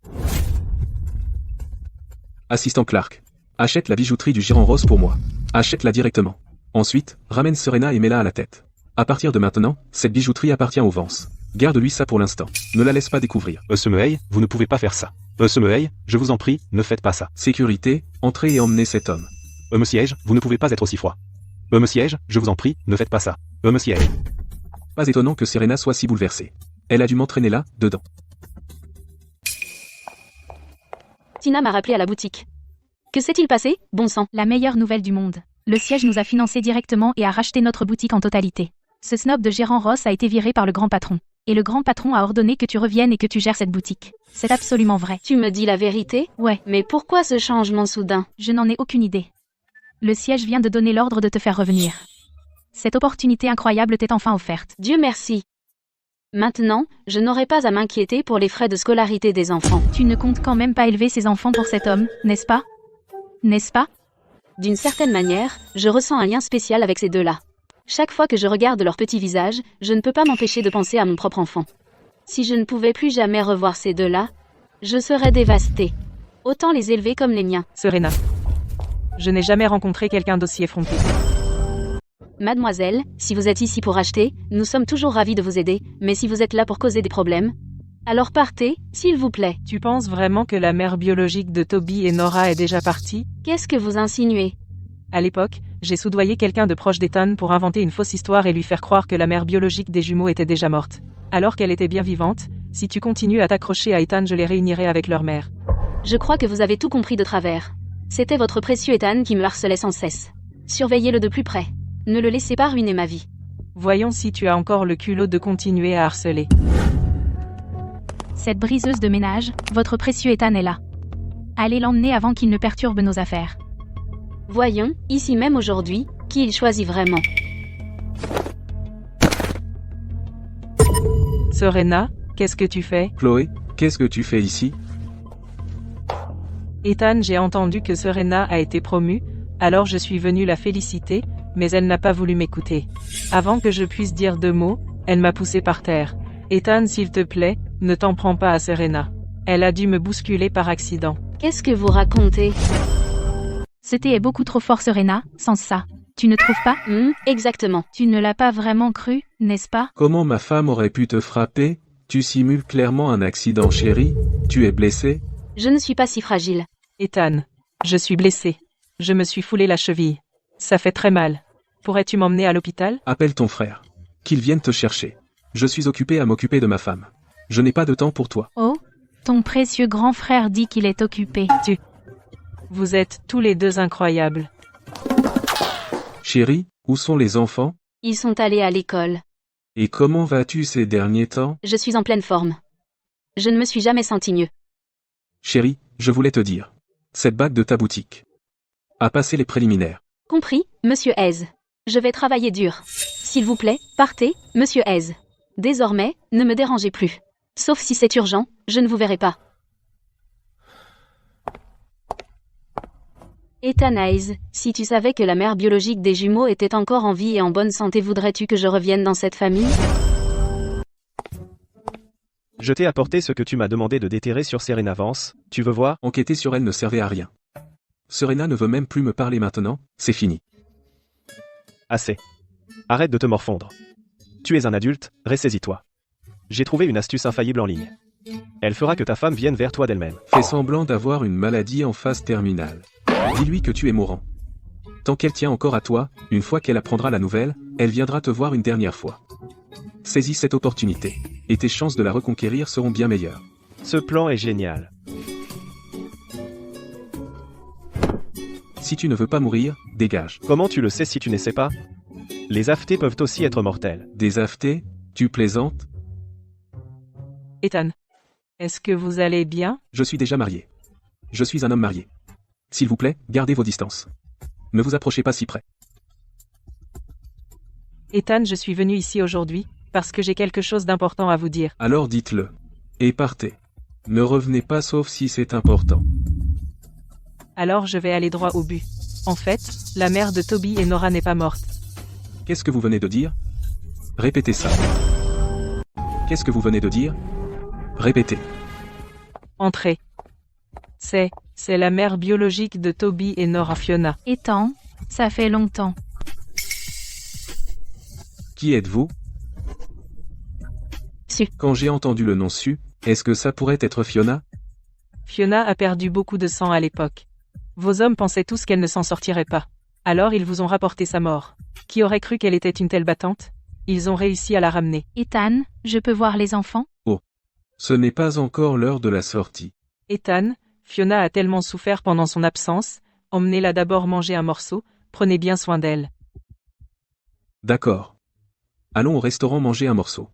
Assistant Clark. Achète la bijouterie du Gérant Ross pour moi. Achète-la directement. Ensuite, ramène Serena et mets-la à la tête. À partir de maintenant, cette bijouterie appartient au Vance. Garde-lui ça pour l'instant. Ne la laisse pas découvrir. Monsieur Mehey, vous ne pouvez pas faire ça. Monsieur Mehey, je vous en prie, ne faites pas ça. Sécurité, entrez et emmenez cet homme. Monsieur Siège, vous ne pouvez pas être aussi froid. Monsieur Siège, je vous en prie, ne faites pas ça. Monsieur Siège. Pas étonnant que Serena soit si bouleversée. Elle a dû m'entraîner là, dedans. Tina m'a rappelé à la boutique. Que s'est-il passé, bon sang? La meilleure nouvelle du monde. Le siège nous a financé directement et a racheté notre boutique en totalité. Ce snob de gérant Ross a été viré par le grand patron. Et le grand patron a ordonné que tu reviennes et que tu gères cette boutique. C'est absolument vrai. Tu me dis la vérité? Ouais. Mais pourquoi ce changement soudain? Je n'en ai aucune idée. Le siège vient de donner l'ordre de te faire revenir. Cette opportunité incroyable t'est enfin offerte. Dieu merci. Maintenant, je n'aurai pas à m'inquiéter pour les frais de scolarité des enfants. Tu ne comptes quand même pas élever ces enfants pour cet homme, n'est-ce pas? N'est-ce pas? D'une certaine manière, je ressens un lien spécial avec ces deux-là. Chaque fois que je regarde leur petit visage, je ne peux pas m'empêcher de penser à mon propre enfant. Si je ne pouvais plus jamais revoir ces deux-là, je serais dévastée. Autant les élever comme les miens. Serena. Je n'ai jamais rencontré quelqu'un d'aussi effronté. Mademoiselle, si vous êtes ici pour acheter, nous sommes toujours ravis de vous aider, mais si vous êtes là pour causer des problèmes, Alors partez, s'il vous plaît. Tu penses vraiment que la mère biologique de Toby et Nora est déjà partie? Qu'est-ce que vous insinuez? À l'époque, j'ai soudoyé quelqu'un de proche d'Ethan pour inventer une fausse histoire et lui faire croire que la mère biologique des jumeaux était déjà morte. Alors qu'elle était bien vivante, si tu continues à t'accrocher à Ethan, je les réunirai avec leur mère. Je crois que vous avez tout compris de travers. C'était votre précieux Ethan qui me harcelait sans cesse. Surveillez-le de plus près. Ne le laissez pas ruiner ma vie. Voyons si tu as encore le culot de continuer à harceler. Cette briseuse de ménage, votre précieux Ethan est là. Allez l'emmener avant qu'il ne perturbe nos affaires. Voyons, ici même aujourd'hui, qui il choisit vraiment. Serena, qu'est-ce que tu fais? Chloé, qu'est-ce que tu fais ici? Ethan, j'ai entendu que Serena a été promue, alors je suis venue la féliciter, mais elle n'a pas voulu m'écouter. Avant que je puisse dire 2 mots, elle m'a poussé par terre. Ethan, s'il te plaît, ne t'en prends pas à Serena. Elle a dû me bousculer par accident. Qu'est-ce que vous racontez? Ce thé est beaucoup trop fort, Serena, sans ça. Tu ne trouves pas? Exactement. Tu ne l'as pas vraiment cru, n'est-ce pas? Comment ma femme aurait pu te frapper? Tu simules clairement un accident, chérie. Tu es blessée? Je ne suis pas si fragile. Ethan, je suis blessée. Je me suis foulé la cheville. Ça fait très mal. Pourrais-tu m'emmener à l'hôpital? Appelle ton frère. Qu'il vienne te chercher. Je suis occupé à m'occuper de ma femme. Je n'ai pas de temps pour toi. Oh, ton précieux grand frère dit qu'il est occupé. Vous êtes tous les deux incroyables. Chérie, où sont les enfants? Ils sont allés à l'école. Et comment vas-tu ces derniers temps? Je suis en pleine forme. Je ne me suis jamais senti mieux. Chérie, je voulais te dire. Cette bague de ta boutique a passé les préliminaires. Compris, monsieur Hayes. Je vais travailler dur. S'il vous plaît, partez, monsieur Hayes. Désormais, ne me dérangez plus. Sauf si c'est urgent, je ne vous verrai pas. Ethan Hayes, si tu savais que la mère biologique des jumeaux était encore en vie et en bonne santé, voudrais-tu que je revienne dans cette famille? Je t'ai apporté ce que tu m'as demandé de déterrer sur Serena Vance, tu veux voir? Enquêter sur elle ne servait à rien. Serena ne veut même plus me parler maintenant, c'est fini. Assez. Arrête de te morfondre. Tu es un adulte, ressaisis-toi. J'ai trouvé une astuce infaillible en ligne. Elle fera que ta femme vienne vers toi d'elle-même. Fais semblant d'avoir une maladie en phase terminale. Dis-lui que tu es mourant. Tant qu'elle tient encore à toi, une fois qu'elle apprendra la nouvelle, elle viendra te voir une dernière fois. Saisis cette opportunité, et tes chances de la reconquérir seront bien meilleures. Ce plan est génial. Si tu ne veux pas mourir, dégage. Comment tu le sais si tu ne sais pas? Les aftés peuvent aussi être mortels. Des aftés? Tu plaisantes? Ethan, est-ce que vous allez bien? Je suis déjà marié. Je suis un homme marié. S'il vous plaît, gardez vos distances. Ne vous approchez pas si près. Ethan, je suis venu ici aujourd'hui, parce que j'ai quelque chose d'important à vous dire. Alors dites-le. Et partez. Ne revenez pas sauf si c'est important. Alors je vais aller droit au but. En fait, la mère de Toby et Nora n'est pas morte. Qu'est-ce que vous venez de dire? Répétez ça. Qu'est-ce que vous venez de dire? Répétez. Entrez. C'est la mère biologique de Toby et Nora, Fiona. Ethan, ça fait longtemps. Qui êtes-vous? Su. Quand j'ai entendu le nom Su, est-ce que ça pourrait être Fiona? Fiona a perdu beaucoup de sang à l'époque. Vos hommes pensaient tous qu'elle ne s'en sortirait pas. Alors ils vous ont rapporté sa mort. Qui aurait cru qu'elle était une telle battante? Ils ont réussi à la ramener. Ethan, je peux voir les enfants? Ce n'est pas encore l'heure de la sortie. Ethan, Fiona a tellement souffert pendant son absence, emmenez-la d'abord manger un morceau, prenez bien soin d'elle. D'accord. Allons au restaurant manger un morceau.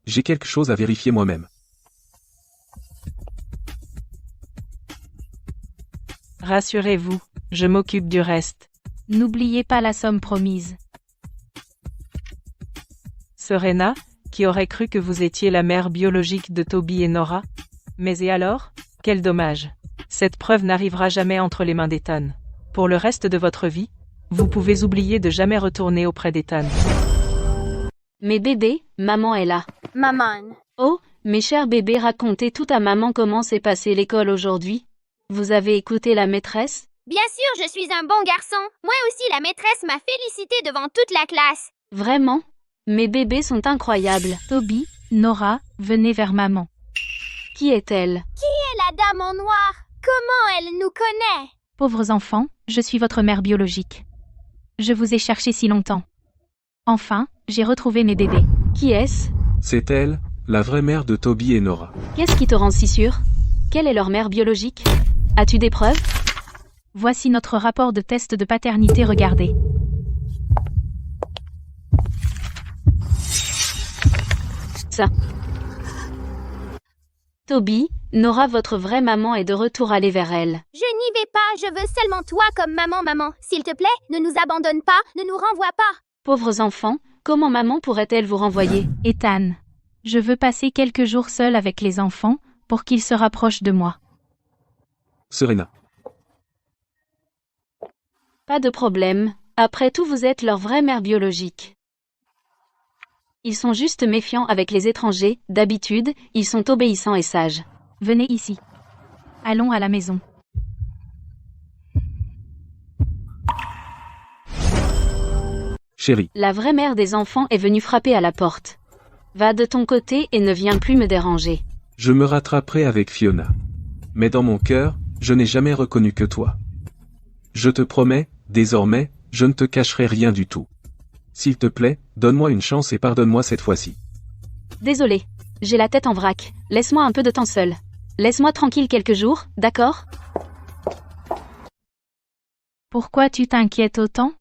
J'ai quelque chose à vérifier moi-même. Rassurez-vous, je m'occupe du reste. N'oubliez pas la somme promise. Serena, qui aurait cru que vous étiez la mère biologique de Toby et Nora? Mais et alors? Quel dommage. Cette preuve n'arrivera jamais entre les mains d'Ethan. Pour le reste de votre vie, vous pouvez oublier de jamais retourner auprès d'Ethan. Mes bébés, maman est là. Maman. Oh, mes chers bébés, racontez tout à maman comment s'est passée l'école aujourd'hui. Vous avez écouté la maîtresse? Bien sûr, je suis un bon garçon. Moi aussi, la maîtresse m'a félicité devant toute la classe. Vraiment? Mes bébés sont incroyables. Toby, Nora, venez vers maman. Qui est-elle? Et la dame en noir, comment elle nous connaît? Pauvres enfants, je suis votre mère biologique. Je vous ai cherché si longtemps. Enfin, j'ai retrouvé mes bébés. Qui est-ce? C'est elle, la vraie mère de Toby et Nora. Qu'est-ce qui te rend si sûr? Quelle est leur mère biologique? As-tu des preuves? Voici notre rapport de test de paternité, regardez. Ça. Toby, Nora, votre vraie maman est de retour, allez vers elle. Je n'y vais pas, je veux seulement toi comme maman. S'il te plaît, ne nous abandonne pas, ne nous renvoie pas. Pauvres enfants, comment maman pourrait-elle vous renvoyer? Ethan, je veux passer quelques jours seul avec les enfants pour qu'ils se rapprochent de moi. Serena. Pas de problème, après tout vous êtes leur vraie mère biologique. Ils sont juste méfiants avec les étrangers, d'habitude, ils sont obéissants et sages. Venez ici. Allons à la maison. Chérie. La vraie mère des enfants est venue frapper à la porte. Va de ton côté et ne viens plus me déranger. Je me rattraperai avec Fiona. Mais dans mon cœur, je n'ai jamais reconnu que toi. Je te promets, désormais, je ne te cacherai rien du tout. S'il te plaît, donne-moi une chance et pardonne-moi cette fois-ci. Désolé, j'ai la tête en vrac, laisse-moi un peu de temps seul. Laisse-moi tranquille quelques jours, d'accord? Pourquoi tu t'inquiètes autant?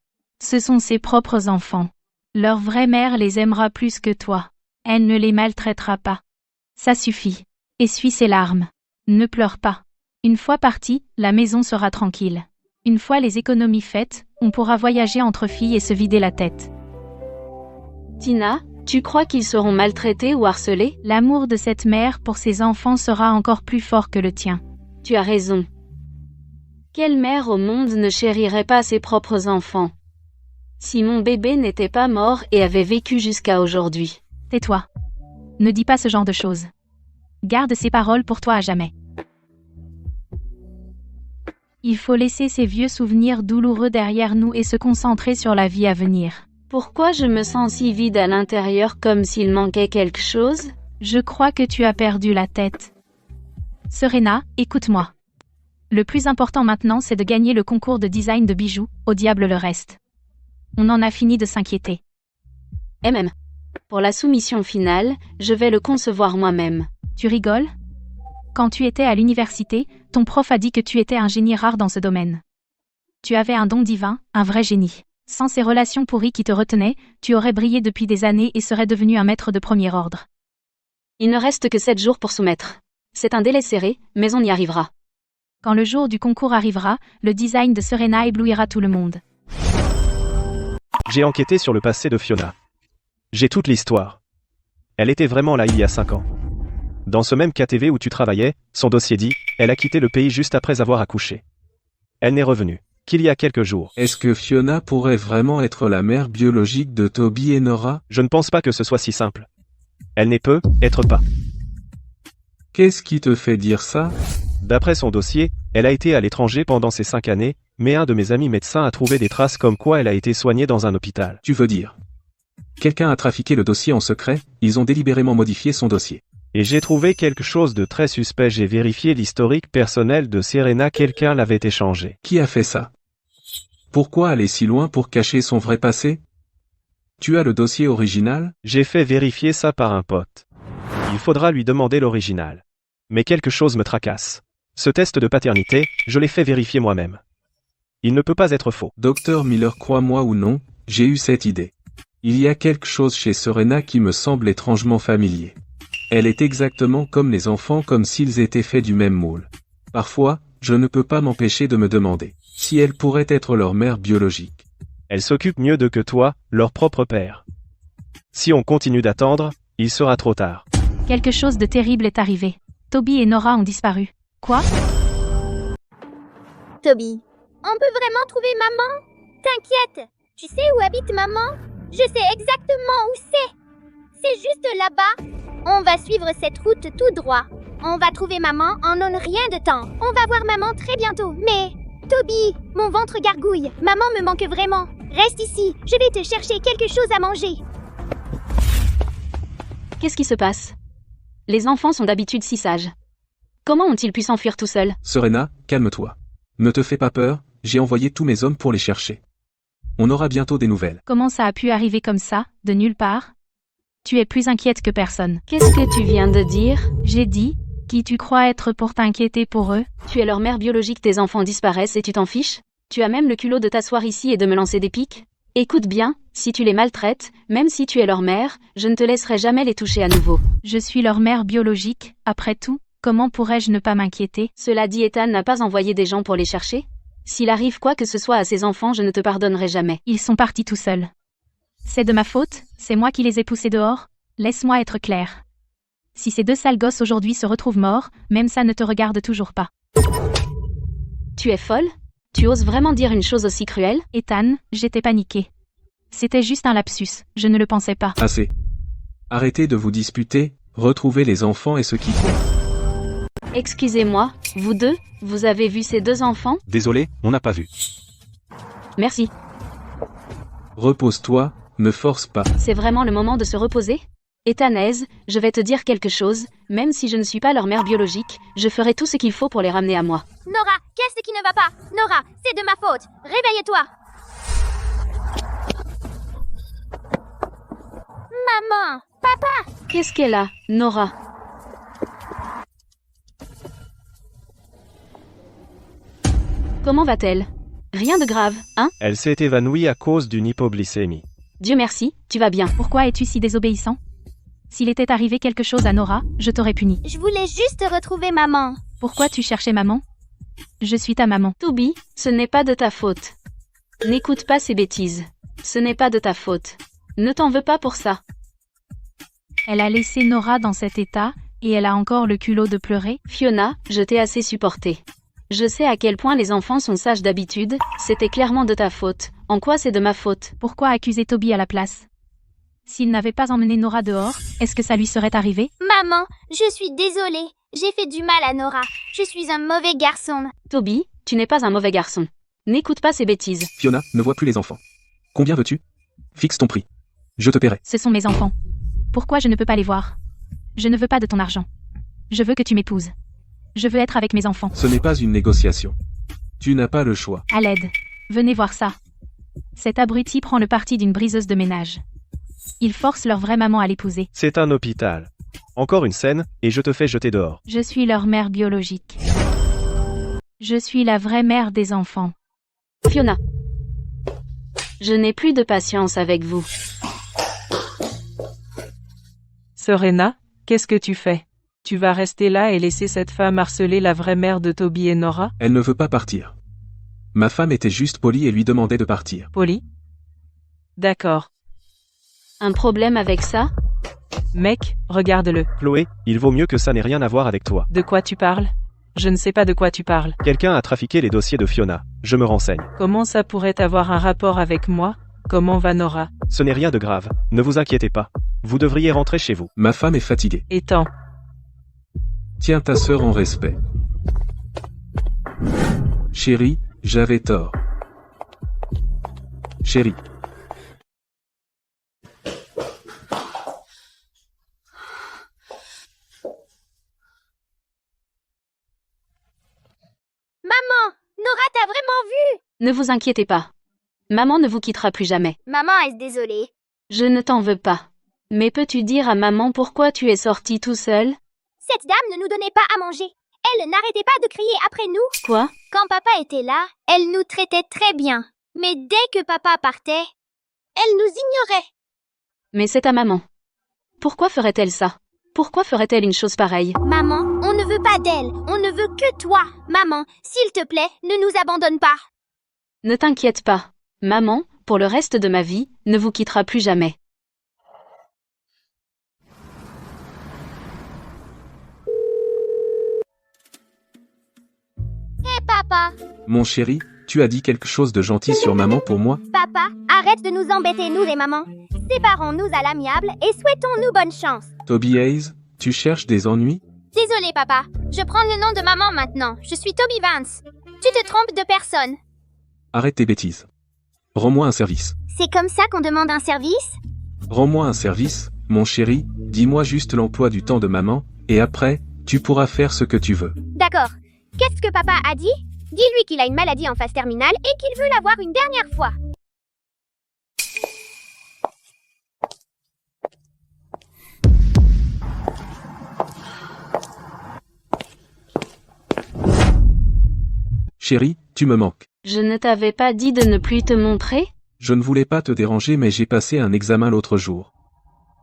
Ce sont ses propres enfants. Leur vraie mère les aimera plus que toi. Elle ne les maltraitera pas. Ça suffit. Essuie ses larmes. Ne pleure pas. Une fois parti, la maison sera tranquille. Une fois les économies faites, on pourra voyager entre filles et se vider la tête. Tina, tu crois qu'ils seront maltraités ou harcelés? L'amour de cette mère pour ses enfants sera encore plus fort que le tien. Tu as raison. Quelle mère au monde ne chérirait pas ses propres enfants? Si mon bébé n'était pas mort et avait vécu jusqu'à aujourd'hui. Tais-toi. Ne dis pas ce genre de choses. Garde ces paroles pour toi à jamais. Il faut laisser ces vieux souvenirs douloureux derrière nous et se concentrer sur la vie à venir. Pourquoi je me sens si vide à l'intérieur comme s'il manquait quelque chose? Je crois que tu as perdu la tête. Serena, écoute-moi. Le plus important maintenant, c'est de gagner le concours de design de bijoux, au diable le reste. On en a fini de s'inquiéter. Pour la soumission finale, je vais le concevoir moi-même. Tu rigoles? Quand tu étais à l'université, ton prof a dit que tu étais un génie rare dans ce domaine. Tu avais un don divin, un vrai génie. Sans ces relations pourries qui te retenaient, tu aurais brillé depuis des années et serais devenu un maître de premier ordre. Il ne reste que 7 jours pour soumettre. C'est un délai serré, mais on y arrivera. Quand le jour du concours arrivera, le design de Serena éblouira tout le monde. J'ai enquêté sur le passé de Fiona. J'ai toute l'histoire. Elle était vraiment là il y a 5 ans. Dans ce même KTV où tu travaillais, son dossier dit, elle a quitté le pays juste après avoir accouché. Elle n'est revenue qu'il y a quelques jours. Est-ce que Fiona pourrait vraiment être la mère biologique de Toby et Nora? Je ne pense pas que ce soit si simple. Elle n'est peut être pas. Qu'est-ce qui te fait dire ça? D'après son dossier, elle a été à l'étranger pendant ces 5 années, mais un de mes amis médecins a trouvé des traces comme quoi elle a été soignée dans un hôpital. Tu veux dire? Quelqu'un a trafiqué le dossier en secret, ils ont délibérément modifié son dossier. Et j'ai trouvé quelque chose de très suspect, j'ai vérifié l'historique personnel de Serena, quelqu'un l'avait échangé. Qui a fait ça? Pourquoi aller si loin pour cacher son vrai passé? Tu as le dossier original? J'ai fait vérifier ça par un pote. Il faudra lui demander l'original. Mais quelque chose me tracasse. Ce test de paternité, je l'ai fait vérifier moi-même. Il ne peut pas être faux. Docteur Miller, crois-moi ou non, j'ai eu cette idée. Il y a quelque chose chez Serena qui me semble étrangement familier. Elle est exactement comme les enfants, comme s'ils étaient faits du même moule. Parfois, je ne peux pas m'empêcher de me demander si elle pourrait être leur mère biologique. Elle s'occupe mieux d'eux que toi, leur propre père. Si on continue d'attendre, il sera trop tard. Quelque chose de terrible est arrivé. Toby et Nora ont disparu. Quoi? Toby, on peut vraiment trouver maman? T'inquiète, tu sais où habite maman? Je sais exactement où c'est. C'est juste là-bas. On va suivre cette route tout droit. On va trouver maman en un rien de temps. On va voir maman très bientôt. Mais, Toby, mon ventre gargouille. Maman me manque vraiment. Reste ici, je vais te chercher quelque chose à manger. Qu'est-ce qui se passe? Les enfants sont d'habitude si sages. Comment ont-ils pu s'enfuir tout seuls? Serena, calme-toi. Ne te fais pas peur, j'ai envoyé tous mes hommes pour les chercher. On aura bientôt des nouvelles. Comment ça a pu arriver comme ça, de nulle part? Tu es plus inquiète que personne. Qu'est-ce que tu viens de dire? J'ai dit, qui tu crois être pour t'inquiéter pour eux? Tu es leur mère biologique, tes enfants disparaissent et tu t'en fiches? Tu as même le culot de t'asseoir ici et de me lancer des piques? Écoute bien, si tu les maltraites, même si tu es leur mère, je ne te laisserai jamais les toucher à nouveau. Je suis leur mère biologique, après tout, comment pourrais-je ne pas m'inquiéter? Cela dit, Ethan n'a pas envoyé des gens pour les chercher? S'il arrive quoi que ce soit à ses enfants, je ne te pardonnerai jamais. Ils sont partis tout seuls. C'est de ma faute, c'est moi qui les ai poussés dehors? Laisse-moi être clair. Si ces deux sales gosses aujourd'hui se retrouvent morts, même ça ne te regarde toujours pas. Tu es folle? Tu oses vraiment dire une chose aussi cruelle? Ethan, j'étais paniquée. C'était juste un lapsus, je ne le pensais pas. Assez. Arrêtez de vous disputer, retrouvez les enfants et ce qui compte. Excusez-moi, vous deux, vous avez vu ces deux enfants? Désolé, on n'a pas vu. Merci. Repose-toi, ne force pas. C'est vraiment le moment de se reposer? Ethanaise, je vais te dire quelque chose, même si je ne suis pas leur mère biologique, je ferai tout ce qu'il faut pour les ramener à moi. Nora, qu'est-ce qui ne va pas? Nora, c'est de ma faute. Réveille-toi. Maman, papa. Qu'est-ce qu'elle a, Nora? Comment va-t-elle? Rien de grave, hein? Elle s'est évanouie à cause d'une hypoglycémie. Dieu merci, tu vas bien. Pourquoi es-tu si désobéissant? S'il était arrivé quelque chose à Nora, je t'aurais puni. Je voulais juste retrouver maman. Pourquoi tu cherchais maman? Je suis ta maman. Toby, ce n'est pas de ta faute. N'écoute pas ces bêtises. Ce n'est pas de ta faute. Ne t'en veux pas pour ça. Elle a laissé Nora dans cet état, et elle a encore le culot de pleurer? Fiona, je t'ai assez supporté. Je sais à quel point les enfants sont sages d'habitude, c'était clairement de ta faute. En quoi c'est de ma faute? Pourquoi accuser Toby à la place? S'il n'avait pas emmené Nora dehors, est-ce que ça lui serait arrivé? Maman, je suis désolée. J'ai fait du mal à Nora. Je suis un mauvais garçon. Toby, tu n'es pas un mauvais garçon. N'écoute pas ces bêtises. Fiona, ne vois plus les enfants. Combien veux-tu? Fixe ton prix. Je te paierai. Ce sont mes enfants. Pourquoi je ne peux pas les voir? Je ne veux pas de ton argent. Je veux que tu m'épouses. Je veux être avec mes enfants. Ce n'est pas une négociation. Tu n'as pas le choix. À l'aide. Venez voir ça. Cet abruti prend le parti d'une briseuse de ménage. Il force leur vraie maman à l'épouser. C'est un hôpital. Encore une scène, et je te fais jeter dehors. Je suis leur mère biologique. Je suis la vraie mère des enfants. Fiona. Je n'ai plus de patience avec vous. Serena, qu'est-ce que tu fais? Tu vas rester là et laisser cette femme harceler la vraie mère de Toby et Nora? Elle ne veut pas partir. Ma femme était juste polie et lui demandait de partir. Polly? D'accord. Un problème avec ça? Mec, regarde-le. Chloé, il vaut mieux que ça n'ait rien à voir avec toi. De quoi tu parles? Je ne sais pas de quoi tu parles. Quelqu'un a trafiqué les dossiers de Fiona. Je me renseigne. Comment ça pourrait avoir un rapport avec moi? Comment va Nora? Ce n'est rien de grave. Ne vous inquiétez pas. Vous devriez rentrer chez vous. Ma femme est fatiguée. Étant. Tiens ta sœur en respect. Chérie, j'avais tort. Chérie. Maman, Nora t'a vraiment vu. Ne vous inquiétez pas. Maman ne vous quittera plus jamais. Maman est désolée. Je ne t'en veux pas. Mais peux-tu dire à maman pourquoi tu es sorti tout seul? Cette dame ne nous donnait pas à manger. Elle n'arrêtait pas de crier après nous. Quoi? Quand papa était là, elle nous traitait très bien. Mais dès que papa partait, elle nous ignorait. Mais c'est ta maman. Pourquoi ferait-elle ça? Pourquoi ferait-elle une chose pareille? Maman, on ne veut pas d'elle. On ne veut que toi. Maman, s'il te plaît, ne nous abandonne pas. Ne t'inquiète pas. Maman, pour le reste de ma vie, ne vous quittera plus jamais. Hé papa. Mon chéri, tu as dit quelque chose de gentil sur maman pour moi? Papa, arrête de nous embêter, nous les mamans. Séparons-nous à l'amiable et souhaitons-nous bonne chance. Toby Hayes, tu cherches des ennuis? Désolé papa, je prends le nom de maman maintenant. Je suis Toby Vance. Tu te trompes de personne. Arrête tes bêtises. Rends-moi un service. C'est comme ça qu'on demande un service? Rends-moi un service, mon chéri, dis-moi juste l'emploi du temps de maman, et après, Tu pourras faire ce que tu veux. D'accord. Qu'est-ce que papa a dit? Dis-lui qu'il a une maladie en phase terminale et qu'il veut la voir une dernière fois. Chérie, tu me manques. Je ne t'avais pas dit de ne plus te montrer? Je ne voulais pas te déranger mais j'ai passé un examen l'autre jour.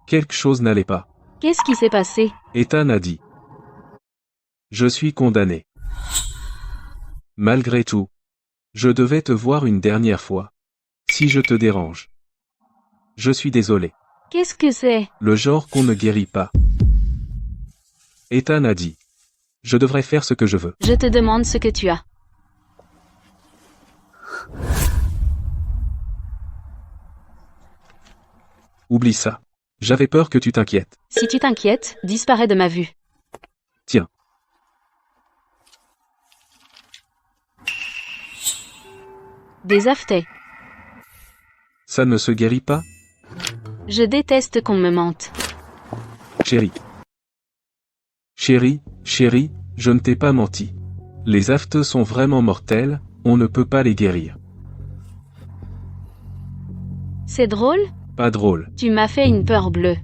Quelque chose n'allait pas. Qu'est-ce qui s'est passé? Ethan a dit. Je suis condamné. Malgré tout. Je devais te voir une dernière fois. Si je te dérange. Je suis désolé. Qu'est-ce que c'est? Le genre qu'on ne guérit pas. Ethan a dit. Je devrais faire ce que je veux. Je te demande ce que tu as. Oublie ça. J'avais peur que tu t'inquiètes. Si tu t'inquiètes, disparais de ma vue. Tiens. Des aftés. Ça ne se guérit pas, Je déteste qu'on me mente. chérie. Chérie, je ne t'ai pas menti. Les aftes sont vraiment mortels, on ne peut pas les guérir. C'est drôle? Pas drôle. Tu m'as fait une peur bleue.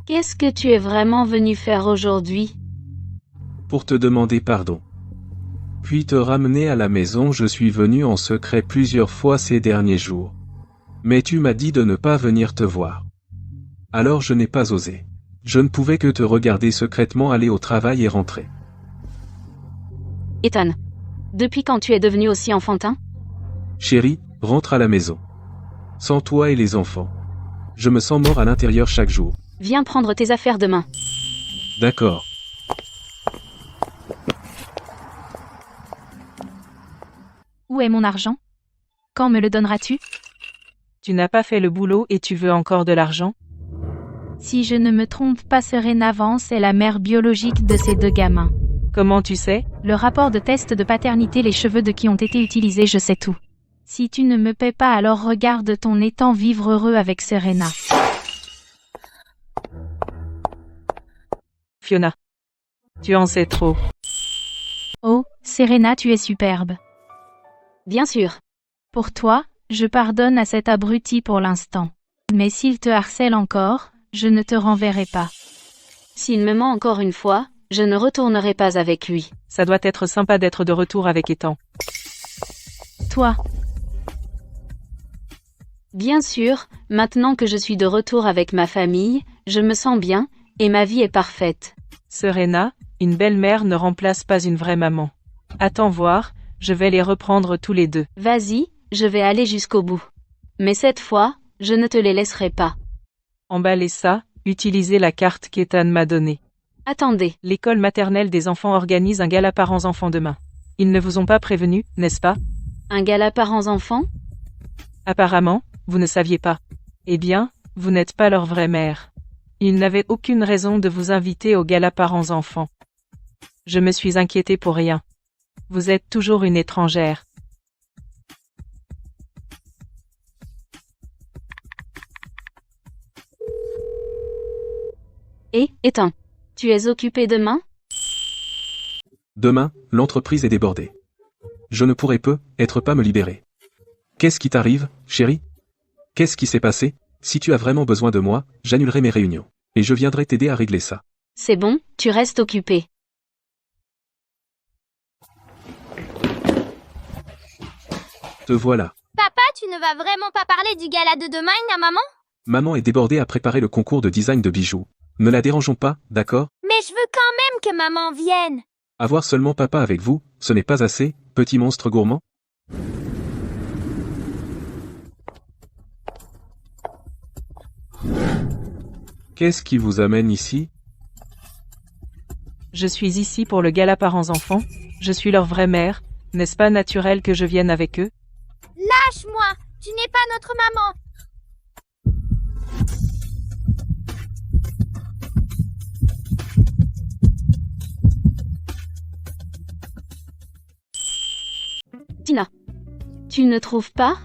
Qu'est-ce que tu es vraiment venu faire aujourd'hui? Pour te demander pardon. Puis te ramener à la maison, je suis venu en secret plusieurs fois ces derniers jours. Mais tu m'as dit de ne pas venir te voir. Alors je n'ai pas osé. Je ne pouvais que te regarder secrètement aller au travail et rentrer. Ethan. Depuis quand tu es devenu aussi enfantin? Chérie, rentre à la maison. Sans toi et les enfants. Je me sens mort à l'intérieur chaque jour. Viens prendre tes affaires demain. D'accord. Où est mon argent? Quand me le donneras-tu? Tu n'as pas fait le boulot et tu veux encore de l'argent? Si je ne me trompe pas, Serena Vance est la mère biologique de ces deux gamins. Comment tu sais? Le rapport de test de paternité, les cheveux de qui ont été utilisés, je sais tout. Si tu ne me paies pas, alors regarde ton étang vivre heureux avec Serena. Fiona. Tu en sais trop. Oh, Serena, tu es superbe. Bien sûr. Pour toi, je pardonne à cet abruti pour l'instant. Mais s'il te harcèle encore, je ne te renverrai pas. S'il me ment encore une fois, je ne retournerai pas avec lui. Ça doit être sympa d'être de retour avec Ethan. Toi, Bien sûr, maintenant que je suis de retour avec ma famille, je me sens bien, et ma vie est parfaite. Serena, une belle-mère ne remplace pas une vraie maman. Attends voir, je vais les reprendre tous les deux. Vas-y, je vais aller jusqu'au bout. Mais cette fois, je ne te les laisserai pas. Emballez ça, utilisez la carte qu'Ethan m'a donnée. Attendez, L'école maternelle des enfants organise un gala parents-enfants demain. Ils ne vous ont pas prévenu, n'est-ce pas? un gala parents-enfants? Apparemment, vous ne saviez pas. Eh bien, vous n'êtes pas leur vraie mère. Ils n'avaient aucune raison de vous inviter au gala parents-enfants. Je me suis inquiétée pour rien. Vous êtes toujours une étrangère. Ethan, tu es occupé demain? Demain, l'entreprise est débordée. Je ne pourrai être pas me libérer. Qu'est-ce qui t'arrive, chérie? Qu'est-ce qui s'est passé? Si tu as vraiment besoin de moi, j'annulerai mes réunions. Et je viendrai t'aider à régler ça. C'est bon, tu restes occupé. Te voilà. Papa, tu ne vas vraiment pas parler du gala de demain à maman? Maman est débordée à préparer le concours de design de bijoux. Ne la dérangeons pas, d'accord? Mais je veux quand même que maman vienne. Avoir seulement papa avec vous, ce n'est pas assez, petit monstre gourmand? Qu'est-ce qui vous amène ici? Je suis ici pour le gala parents-enfants. Je suis leur vraie mère. N'est-ce pas naturel que je vienne avec eux? Lâche-moi, tu n'es pas notre maman. Tina, tu ne trouves pas?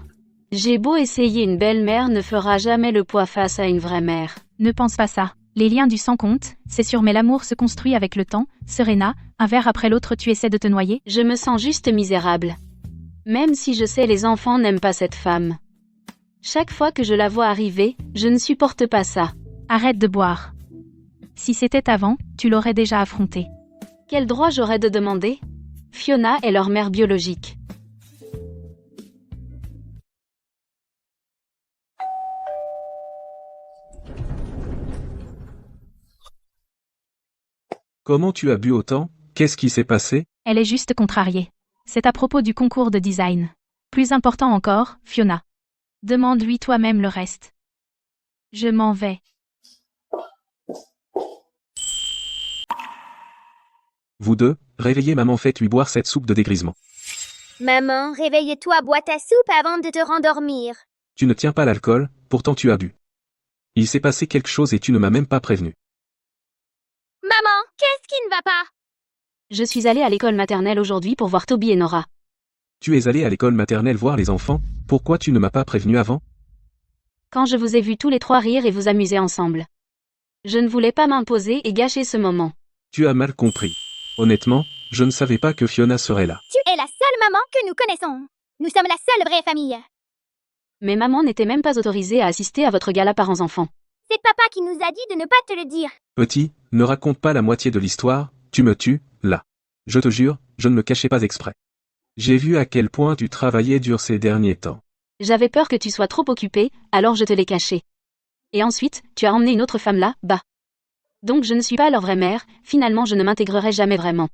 J'ai beau essayer, une belle-mère ne fera jamais le poids face à une vraie mère. ne pense pas ça. Les liens du sang comptent, c'est sûr, mais l'amour se construit avec le temps. Serena, un verre après l'autre tu essaies de te noyer. Je me sens juste misérable. Même si je sais les enfants n'aiment pas cette femme. Chaque fois que je la vois arriver, je ne supporte pas ça. Arrête de boire. Si c'était avant, tu l'aurais déjà affronté. Quel droit j'aurais de demander? Fiona est leur mère biologique. Comment tu as bu autant? Qu'est-ce qui s'est passé? Elle est juste contrariée. C'est à propos du concours de design. Plus important encore, Fiona. Demande-lui toi-même le reste. Je m'en vais. Vous deux, réveillez maman, faites-lui boire cette soupe de dégrisement. Maman, réveille-toi, bois ta soupe avant de te rendormir. Tu ne tiens pas l'alcool, pourtant tu as bu. Il s'est passé quelque chose et tu ne m'as même pas prévenu. Maman, qu'est-ce qui ne va pas? Je suis allée à l'école maternelle aujourd'hui pour voir Toby et Nora. Tu es allé à l'école maternelle voir les enfants, pourquoi tu ne m'as pas prévenu avant? Quand je vous ai vus tous les trois rire et vous amuser ensemble. Je ne voulais pas m'imposer et gâcher ce moment. Tu as mal compris. Honnêtement, je ne savais pas que Fiona serait là. Tu es la seule maman que nous connaissons. Nous sommes la seule vraie famille. Mais maman n'était même pas autorisée à assister à votre gala parents-enfants. C'est papa qui nous a dit de ne pas te le dire. Petit, ne raconte pas la moitié de l'histoire, tu me tues, là. Je te jure, je ne me cachais pas exprès. J'ai vu à quel point tu travaillais dur ces derniers temps. J'avais peur que tu sois trop occupée, alors je te l'ai caché. Et ensuite, tu as emmené une autre femme là, bas. Donc je ne suis pas leur vraie mère, finalement je ne m'intégrerai jamais vraiment.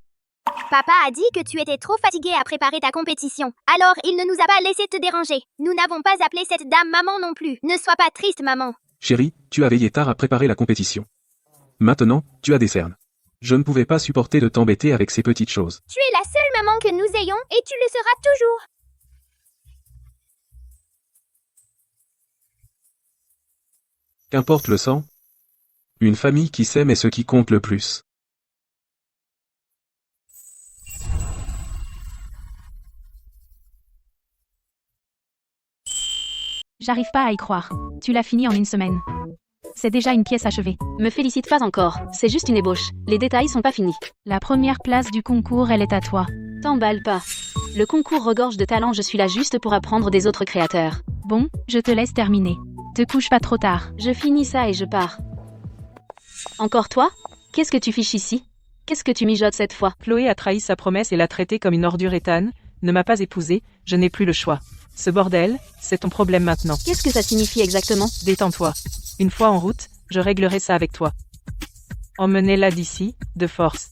Papa a dit que tu étais trop fatiguée à préparer ta compétition. Alors il ne nous a pas laissé te déranger. Nous n'avons pas appelé cette dame maman non plus. Ne sois pas triste, maman. Chérie, tu as veillé tard à préparer la compétition. Maintenant, tu as des cernes. Je ne pouvais pas supporter de t'embêter avec ces petites choses. Tu es la seule maman que nous ayons et tu le seras toujours. Qu'importe le sang. Une famille qui s'aime est ce qui compte le plus. J'arrive pas à y croire. Tu l'as fini en une semaine. C'est déjà une pièce achevée. Me félicite pas encore, c'est juste une ébauche. Les détails sont pas finis. La première place du concours, elle est à toi. T'emballe pas. Le concours regorge de talent, je suis là juste pour apprendre des autres créateurs. Bon, je te laisse terminer. Te couche pas trop tard. Je finis ça et je pars. Encore toi? Qu'est-ce que tu fiches ici? Qu'est-ce que tu mijotes cette fois? Chloé a trahi sa promesse et l'a traité comme une ordure. Ethan ne m'a pas épousée, je n'ai plus le choix. Ce bordel, c'est ton problème maintenant. Qu'est-ce que ça signifie exactement? Détends-toi. Une fois en route, je réglerai ça avec toi. Emmenez-la d'ici, de force.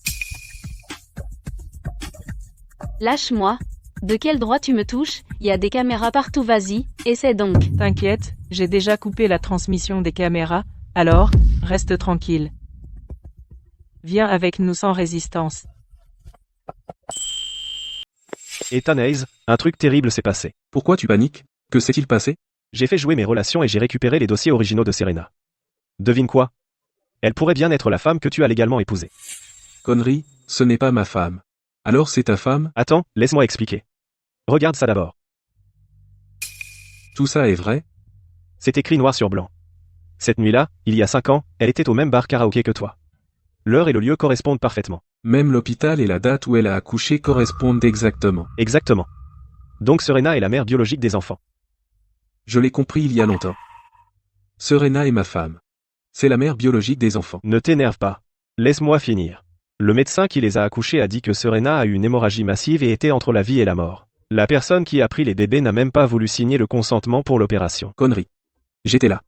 Lâche-moi. De quel droit tu me touches? Il y a des caméras partout, vas-y, essaie donc. T'inquiète, j'ai déjà coupé la transmission des caméras, alors, reste tranquille. Viens avec nous sans résistance. Ethan Hayes, un truc terrible s'est passé. Pourquoi tu paniques? Que s'est-il passé? J'ai fait jouer mes relations et j'ai récupéré les dossiers originaux de Serena. Devine quoi? Elle pourrait bien être la femme que tu as légalement épousée. Connerie, ce n'est pas ma femme. Alors c'est ta femme? Attends, laisse-moi expliquer. Regarde ça d'abord. Tout ça est vrai? C'est écrit noir sur blanc. Cette nuit-là, il y a 5 ans, elle était au même bar karaoké que toi. L'heure et le lieu correspondent parfaitement. Même l'hôpital et la date où elle a accouché correspondent exactement. Exactement. Donc Serena est la mère biologique des enfants. Je l'ai compris il y a longtemps. Serena est ma femme. C'est la mère biologique des enfants. Ne t'énerve pas. Laisse-moi finir. Le médecin qui les a accouchés a dit que Serena a eu une hémorragie massive et était entre la vie et la mort. La personne qui a pris les bébés n'a même pas voulu signer le consentement pour l'opération. Connerie. J'étais là.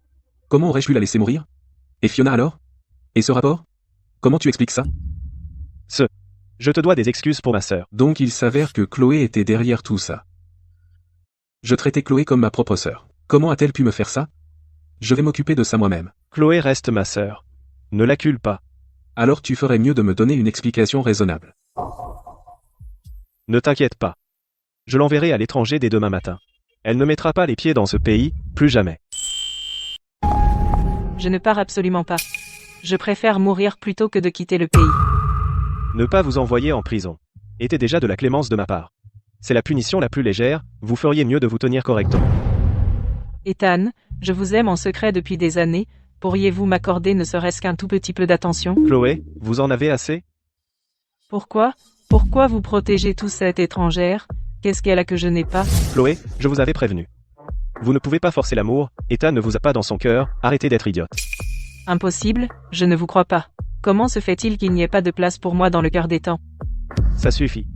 Comment aurais-je pu la laisser mourir? Et Fiona alors? Et ce rapport? Comment tu expliques ça? Je te dois des excuses pour ma sœur. Donc il s'avère que Chloé était derrière tout ça. Je traitais Chloé comme ma propre sœur. Comment a-t-elle pu me faire ça? Je vais m'occuper de ça moi-même. Chloé reste ma sœur. Ne l'accule pas. Alors tu ferais mieux de me donner une explication raisonnable. Ne t'inquiète pas. Je l'enverrai à l'étranger dès demain matin. Elle ne mettra pas les pieds dans ce pays, plus jamais. Je ne pars absolument pas. Je préfère mourir plutôt que de quitter le pays. Ne pas vous envoyer en prison était déjà de la clémence de ma part. C'est la punition la plus légère, vous feriez mieux de vous tenir correctement. Ethan, je vous aime en secret depuis des années, Pourriez-vous m'accorder ne serait-ce qu'un tout petit peu d'attention? Chloé, vous en avez assez? Pourquoi? Pourquoi vous protégez toute cette étrangère? Qu'est-ce qu'elle a que je n'ai pas? Chloé, je vous avais prévenu. Vous ne pouvez pas forcer l'amour, Ethan ne vous a pas dans son cœur, arrêtez d'être idiote. Impossible, je ne vous crois pas. Comment se fait-il qu'il n'y ait pas de place pour moi dans le cœur d'Ethan? Ça suffit.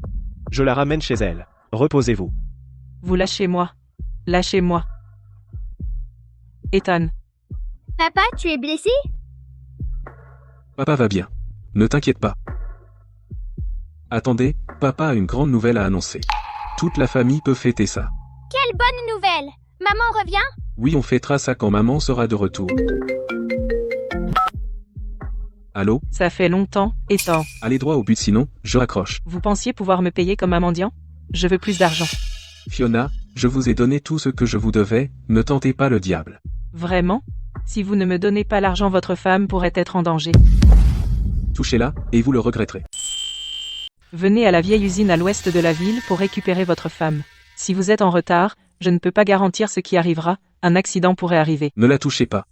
Je la ramène chez elle. Reposez-vous. Vous lâchez-moi. Lâchez-moi. Ethan. Papa, tu es blessé? Papa va bien. Ne t'inquiète pas. Attendez, papa a une grande nouvelle à annoncer. Toute la famille peut fêter ça. Quelle bonne nouvelle! Maman revient? Oui, on fêtera ça quand maman sera de retour. Allô? Ça fait longtemps, Ethan. Allez droit au but sinon, je raccroche. Vous pensiez pouvoir me payer comme un mendiant? Je veux plus d'argent. Fiona, je vous ai donné tout ce que je vous devais, ne tentez pas le diable. Vraiment? Si vous ne me donnez pas l'argent, votre femme pourrait être en danger. Touchez-la, et vous le regretterez. Venez à la vieille usine à l'ouest de la ville pour récupérer votre femme. Si vous êtes en retard, je ne peux pas garantir ce qui arrivera, un accident pourrait arriver. Ne la touchez pas.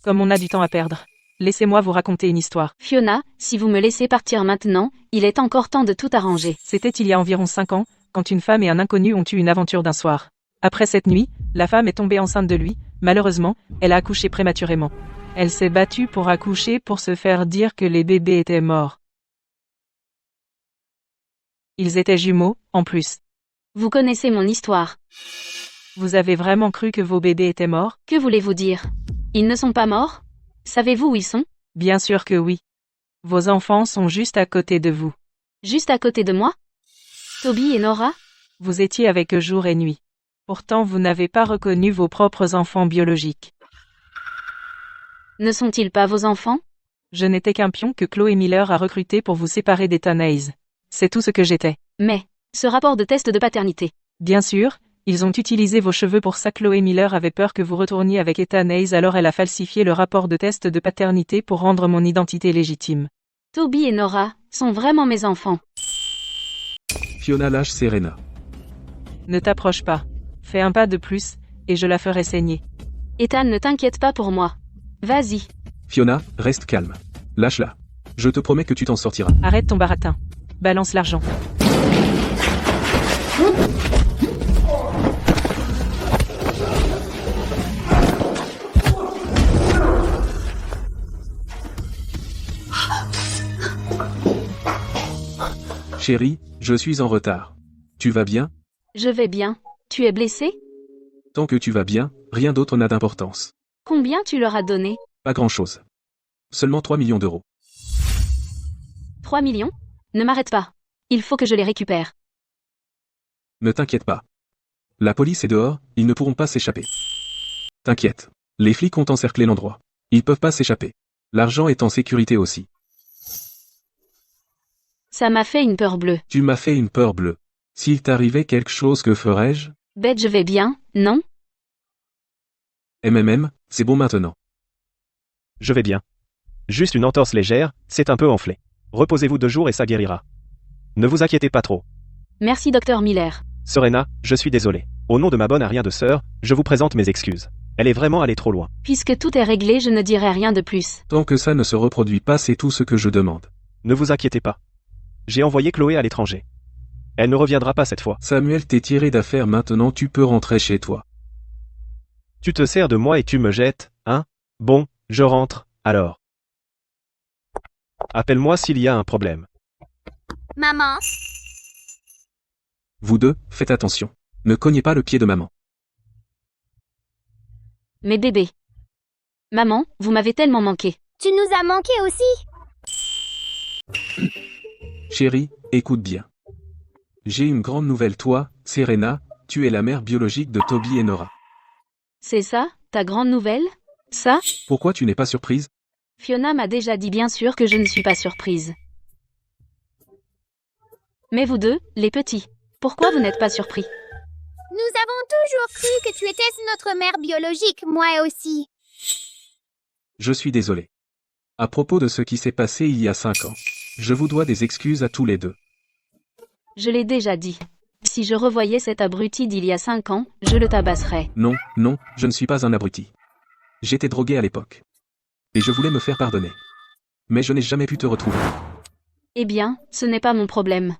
Comme on a du temps à perdre. Laissez-moi vous raconter une histoire. Fiona, si vous me laissez partir maintenant, il est encore temps de tout arranger. C'était il y a environ 5 ans, quand une femme et un inconnu ont eu une aventure d'un soir. Après cette nuit, la femme est tombée enceinte de lui, malheureusement, elle a accouché prématurément. Elle s'est battue pour accoucher pour se faire dire que les bébés étaient morts. Ils étaient jumeaux, en plus. Vous connaissez mon histoire. Vous avez vraiment cru que vos bébés étaient morts? Que voulez-vous dire? Ils ne sont pas morts? Savez-vous où ils sont? Bien sûr que oui. Vos enfants sont juste à côté de vous. Juste à côté de moi? Toby et Nora? Vous étiez avec eux jour et nuit. Pourtant vous n'avez pas reconnu vos propres enfants biologiques. Ne sont-ils pas vos enfants? Je n'étais qu'un pion que Chloé Miller a recruté pour vous séparer d'Ethan Hayes. C'est tout ce que j'étais. Mais, ce rapport de test de paternité. Bien sûr, ils ont utilisé vos cheveux pour ça. Chloé Miller avait peur que vous retourniez avec Ethan Hayes, alors elle a falsifié le rapport de test de paternité pour rendre mon identité légitime. Toby et Nora sont vraiment mes enfants. Fiona lâche Serena. Ne t'approche pas. Fais un pas de plus, et je la ferai saigner. Ethan, ne t'inquiète pas pour moi. Vas-y. Fiona, reste calme. Lâche-la. Je te promets que tu t'en sortiras. Arrête ton baratin. Balance l'argent. Chérie, je suis en retard. Tu vas bien? Je vais bien. Tu es blessé? Tant que tu vas bien, rien d'autre n'a d'importance. Combien tu leur as donné? Pas grand-chose. Seulement 3 millions d'euros. 3 millions? Ne m'arrête pas. Il faut que je les récupère. Ne t'inquiète pas. La police est dehors, ils ne pourront pas s'échapper. T'inquiète. Les flics ont encerclé l'endroit. Ils peuvent pas s'échapper. L'argent est en sécurité aussi. Ça m'a fait une peur bleue. Tu m'as fait une peur bleue. S'il t'arrivait quelque chose, que ferais-je? Bête, je vais bien, non? C'est bon maintenant. Je vais bien. Juste une entorse légère, c'est un peu enflé. Reposez-vous 2 jours et ça guérira. Ne vous inquiétez pas trop. Merci, docteur Miller. Serena, je suis désolé. Au nom de ma bonne à rien de sœur, je vous présente mes excuses. Elle est vraiment allée trop loin. Puisque tout est réglé, je ne dirai rien de plus. Tant que ça ne se reproduit pas, c'est tout ce que je demande. Ne vous inquiétez pas. J'ai envoyé Chloé à l'étranger. Elle ne reviendra pas cette fois. Samuel, t'es tiré d'affaire maintenant, tu peux rentrer chez toi. Tu te sers de moi et tu me jettes, hein? Bon, je rentre, alors. Appelle-moi s'il y a un problème. Maman? Vous deux, faites attention. Ne cognez pas le pied de maman. Mes bébés. Maman, vous m'avez tellement manqué. Tu nous as manqué aussi? Chérie, écoute bien. J'ai une grande nouvelle, toi, Serena, tu es la mère biologique de Toby et Nora. C'est ça, ta grande nouvelle? Ça? Pourquoi tu n'es pas surprise? Fiona m'a déjà dit bien sûr que je ne suis pas surprise. Mais vous deux, les petits, pourquoi vous n'êtes pas surpris? Nous avons toujours cru que tu étais notre mère biologique, moi aussi. Je suis désolé. À propos de ce qui s'est passé il y a 5 ans, je vous dois des excuses à tous les deux. Je l'ai déjà dit. Si je revoyais cet abruti d'il y a 5 ans, je le tabasserais. Non, je ne suis pas un abruti. J'étais drogué à l'époque. Et je voulais me faire pardonner. Mais je n'ai jamais pu te retrouver. Eh bien, ce n'est pas mon problème.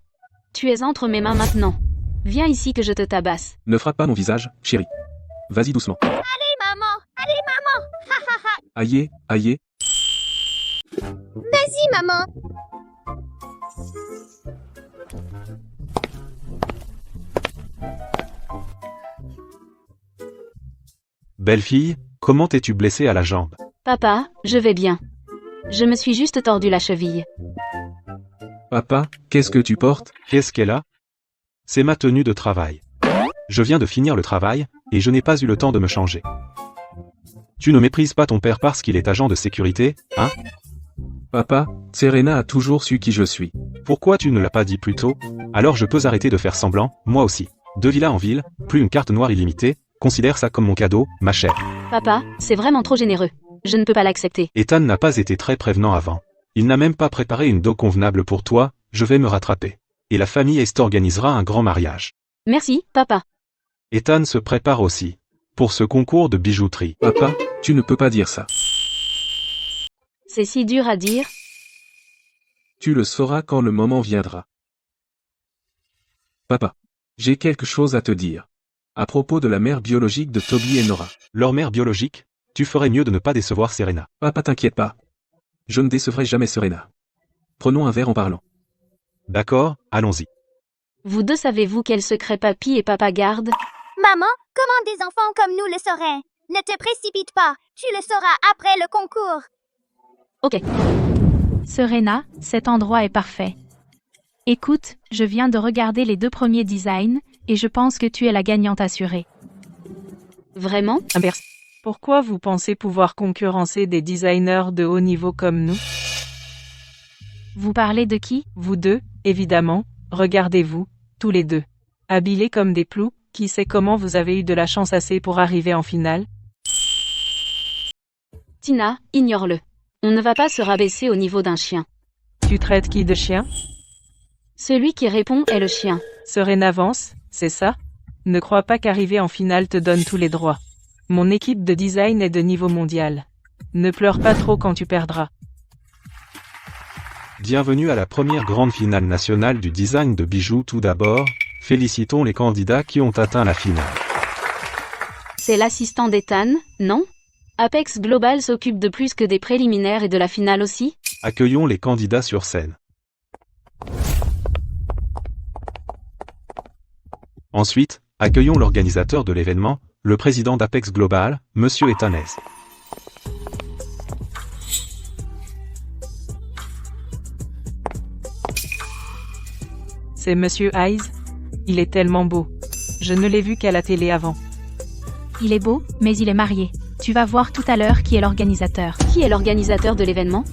Tu es entre mes mains maintenant. Viens ici que je te tabasse. Ne frappe pas mon visage, chérie. Vas-y doucement. Allez, maman. Aïe, aïe. Vas-y, maman. Belle fille, comment t'es-tu blessée à la jambe? Papa, je vais bien. Je me suis juste tordu la cheville. Papa, qu'est-ce que tu portes? Qu'est-ce qu'elle a? C'est ma tenue de travail. Je viens de finir le travail, et je n'ai pas eu le temps de me changer. Tu ne méprises pas ton père parce qu'il est agent de sécurité, hein? Papa, Serena a toujours su qui je suis. Pourquoi tu ne l'as pas dit plus tôt? Alors je peux arrêter de faire semblant, moi aussi. 2 villas en ville, plus une carte noire illimitée, considère ça comme mon cadeau, ma chère. Papa, c'est vraiment trop généreux. Je ne peux pas l'accepter. Ethan n'a pas été très prévenant avant. Il n'a même pas préparé une dot convenable pour toi, je vais me rattraper. Et la famille Est organisera un grand mariage. Merci, papa. Ethan se prépare aussi. Pour ce concours de bijouterie. Papa, tu ne peux pas dire ça. C'est si dur à dire. Tu le sauras quand le moment viendra. Papa, j'ai quelque chose à te dire. À propos de la mère biologique de Toby et Nora. Leur mère biologique? Tu ferais mieux de ne pas décevoir Serena. Papa, t'inquiète pas. Je ne décevrai jamais Serena. Prenons un verre en parlant. D'accord, allons-y. Vous deux savez-vous quel secret papy et papa gardent? Maman, comment des enfants comme nous le sauraient? Ne te précipite pas, tu le sauras après le concours. Ok. Serena, cet endroit est parfait. Écoute, je viens de regarder les 2 premiers designs, et je pense que tu es la gagnante assurée. Vraiment? Inverse. Pourquoi vous pensez pouvoir concurrencer des designers de haut niveau comme nous? Vous parlez de qui? Vous deux, évidemment, regardez-vous, tous les deux. Habillés comme des plous, qui sait comment vous avez eu de la chance assez pour arriver en finale? Tina, ignore-le. On ne va pas se rabaisser au niveau d'un chien. Tu traites qui de chien? Celui qui répond est le chien. Serena avance, c'est ça? Ne crois pas qu'arriver en finale te donne tous les droits. Mon équipe de design est de niveau mondial. Ne pleure pas trop quand tu perdras. Bienvenue à la première grande finale nationale du design de bijoux. Tout d'abord, félicitons les candidats qui ont atteint la finale. C'est l'assistant d'Ethan, non? Apex Global s'occupe de plus que des préliminaires et de la finale aussi? Accueillons les candidats sur scène. Ensuite, accueillons l'organisateur de l'événement, le président d'Apex Global, Monsieur Ethan Hayes. C'est Monsieur Hayes? Il est tellement beau. Je ne l'ai vu qu'à la télé avant. Il est beau, mais il est marié. Tu vas voir tout à l'heure qui est l'organisateur. Qui est l'organisateur de l'événement?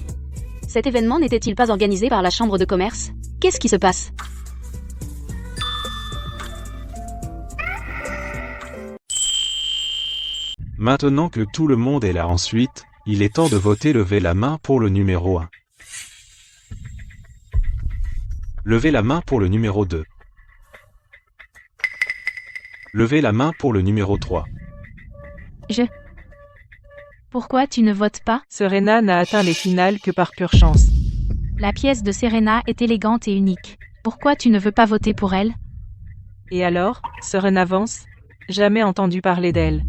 Cet événement n'était-il pas organisé par la chambre de commerce? Qu'est-ce qui se passe? Maintenant que tout le monde est là ensuite, il est temps de voter. Levez la main pour le numéro 1. Levez la main pour le numéro 2. Levez la main pour le numéro 3. Pourquoi tu ne votes pas? Serena n'a atteint les finales que par pure chance. La pièce de Serena est élégante et unique. Pourquoi tu ne veux pas voter pour elle? Et alors, Serena avance? Jamais entendu parler d'elle.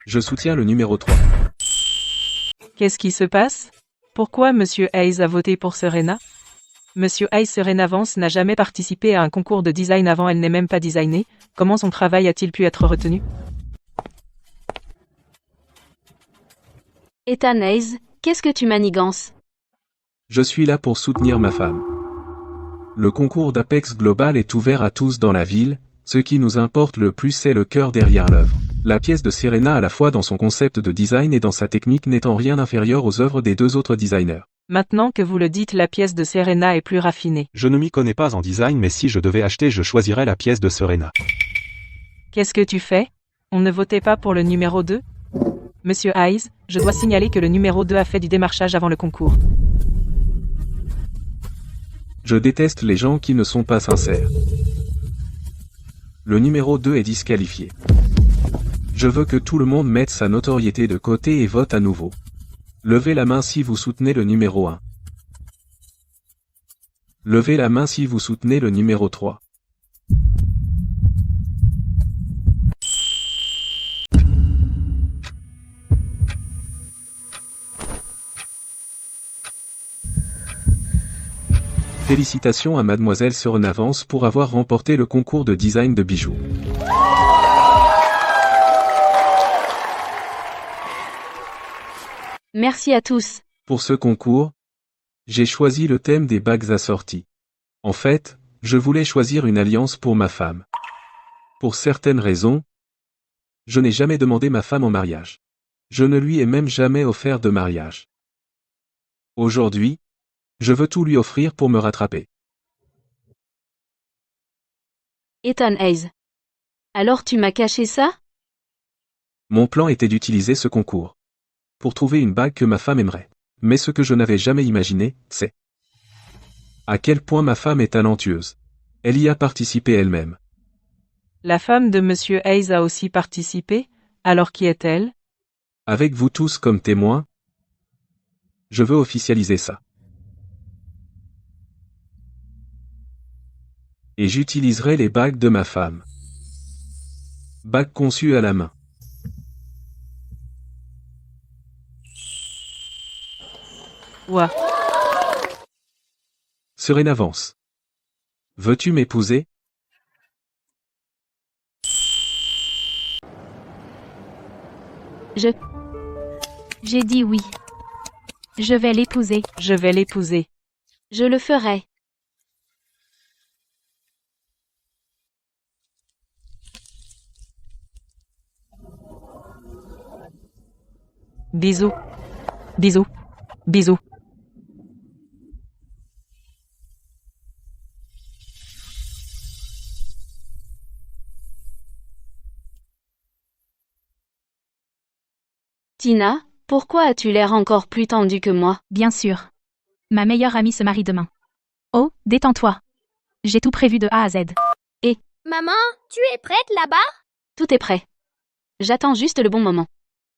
Je soutiens le numéro 3. Qu'est-ce qui se passe? Pourquoi Monsieur Hayes a voté pour Serena? Monsieur Hayes Serena Vance n'a jamais participé à un concours de design avant, elle n'est même pas designée. Comment son travail a-t-il pu être retenu? Ethan Hayes, qu'est-ce que tu manigances? Je suis là pour soutenir ma femme. Le concours d'Apex Global est ouvert à tous dans la ville, ce qui nous importe le plus c'est le cœur derrière l'œuvre. La pièce de Serena à la fois dans son concept de design et dans sa technique n'est en rien inférieure aux œuvres des 2 autres designers. Maintenant que vous le dites, la pièce de Serena est plus raffinée. Je ne m'y connais pas en design, mais si je devais acheter, je choisirais la pièce de Serena. Qu'est-ce que tu fais? On ne votait pas pour le numéro 2? Monsieur Hayes, je dois signaler que le numéro 2 a fait du démarchage avant le concours. Je déteste les gens qui ne sont pas sincères. Le numéro 2 est disqualifié. Je veux que tout le monde mette sa notoriété de côté et vote à nouveau. Levez la main si vous soutenez le numéro 1. Levez la main si vous soutenez le numéro 3. Félicitations à Mademoiselle Serenavance pour avoir remporté le concours de design de bijoux. Merci à tous. Pour ce concours, j'ai choisi le thème des bagues assorties. En fait, je voulais choisir une alliance pour ma femme. Pour certaines raisons, je n'ai jamais demandé ma femme en mariage. Je ne lui ai même jamais offert de mariage. Aujourd'hui, je veux tout lui offrir pour me rattraper. Ethan Hayes. Alors tu m'as caché ça? Mon plan était d'utiliser ce concours pour trouver une bague que ma femme aimerait. Mais ce que je n'avais jamais imaginé, c'est à quel point ma femme est talentueuse. Elle y a participé elle-même. La femme de Monsieur Hayes a aussi participé, alors qui est-elle? Avec vous tous comme témoins, je veux officialiser ça. Et j'utiliserai les bagues de ma femme. Bagues conçues à la main. Ouah. Serenavance. Veux-tu m'épouser? J'ai dit oui. Je vais l'épouser. Je vais l'épouser. Je le ferai. Bisous. Bisous. Bisous. Tina, pourquoi as-tu l'air encore plus tendue que moi? Bien sûr. Ma meilleure amie se marie demain. Oh, détends-toi. J'ai tout prévu de A à Z. Maman, tu es prête là-bas? Tout est prêt. J'attends juste le bon moment.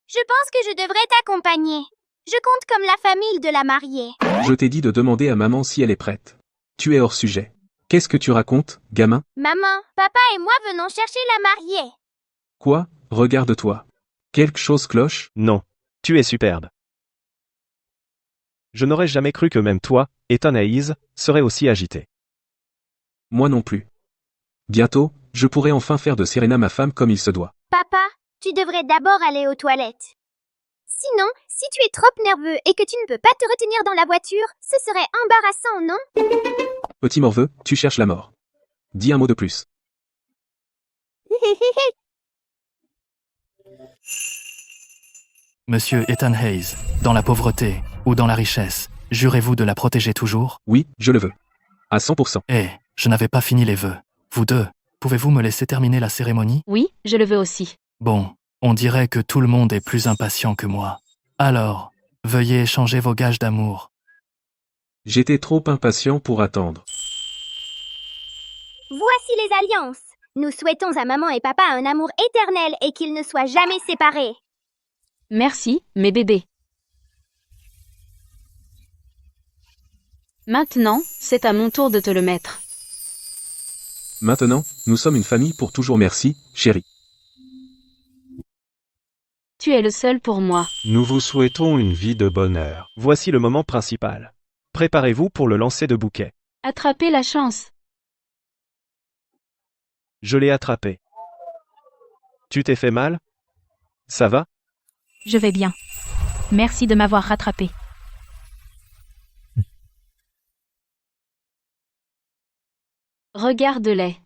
Je pense que je devrais t'accompagner. Je compte comme la famille de la mariée. Je t'ai dit de demander à maman si elle est prête. Tu es hors sujet. Qu'est-ce que tu racontes, gamin? Maman, papa et moi venons chercher la mariée. Quoi? Regarde-toi. Quelque chose cloche? Non. Tu es superbe. Je n'aurais jamais cru que même toi, Ethan Hayes, serais aussi agité. Moi non plus. Bientôt, je pourrai enfin faire de Serena ma femme comme il se doit. Papa, tu devrais d'abord aller aux toilettes. Sinon, si tu es trop nerveux et que tu ne peux pas te retenir dans la voiture, ce serait embarrassant, non? Petit morveux, tu cherches la mort. Dis un mot de plus. Monsieur Ethan Hayes, dans la pauvreté ou dans la richesse, jurez-vous de la protéger toujours? Oui, je le veux. À 100%. Eh, je n'avais pas fini les vœux. Vous deux, pouvez-vous me laisser terminer la cérémonie? Oui, je le veux aussi. Bon, on dirait que tout le monde est plus impatient que moi. Alors, veuillez échanger vos gages d'amour. J'étais trop impatient pour attendre. Voici les alliances. Nous souhaitons à maman et papa un amour éternel et qu'ils ne soient jamais séparés. Merci, mes bébés. Maintenant, c'est à mon tour de te le mettre. Maintenant, nous sommes une famille pour toujours. Merci, chérie. Tu es le seul pour moi. Nous vous souhaitons une vie de bonheur. Voici le moment principal. Préparez-vous pour le lancer de bouquet. Attrapez la chance. Je l'ai attrapé. Tu t'es fait mal? Ça va? Je vais bien. Merci de m'avoir rattrapé. Regarde-les.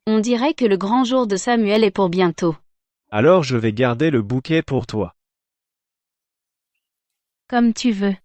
On dirait que le grand jour de Samuel est pour bientôt. Alors je vais garder le bouquet pour toi. Comme tu veux.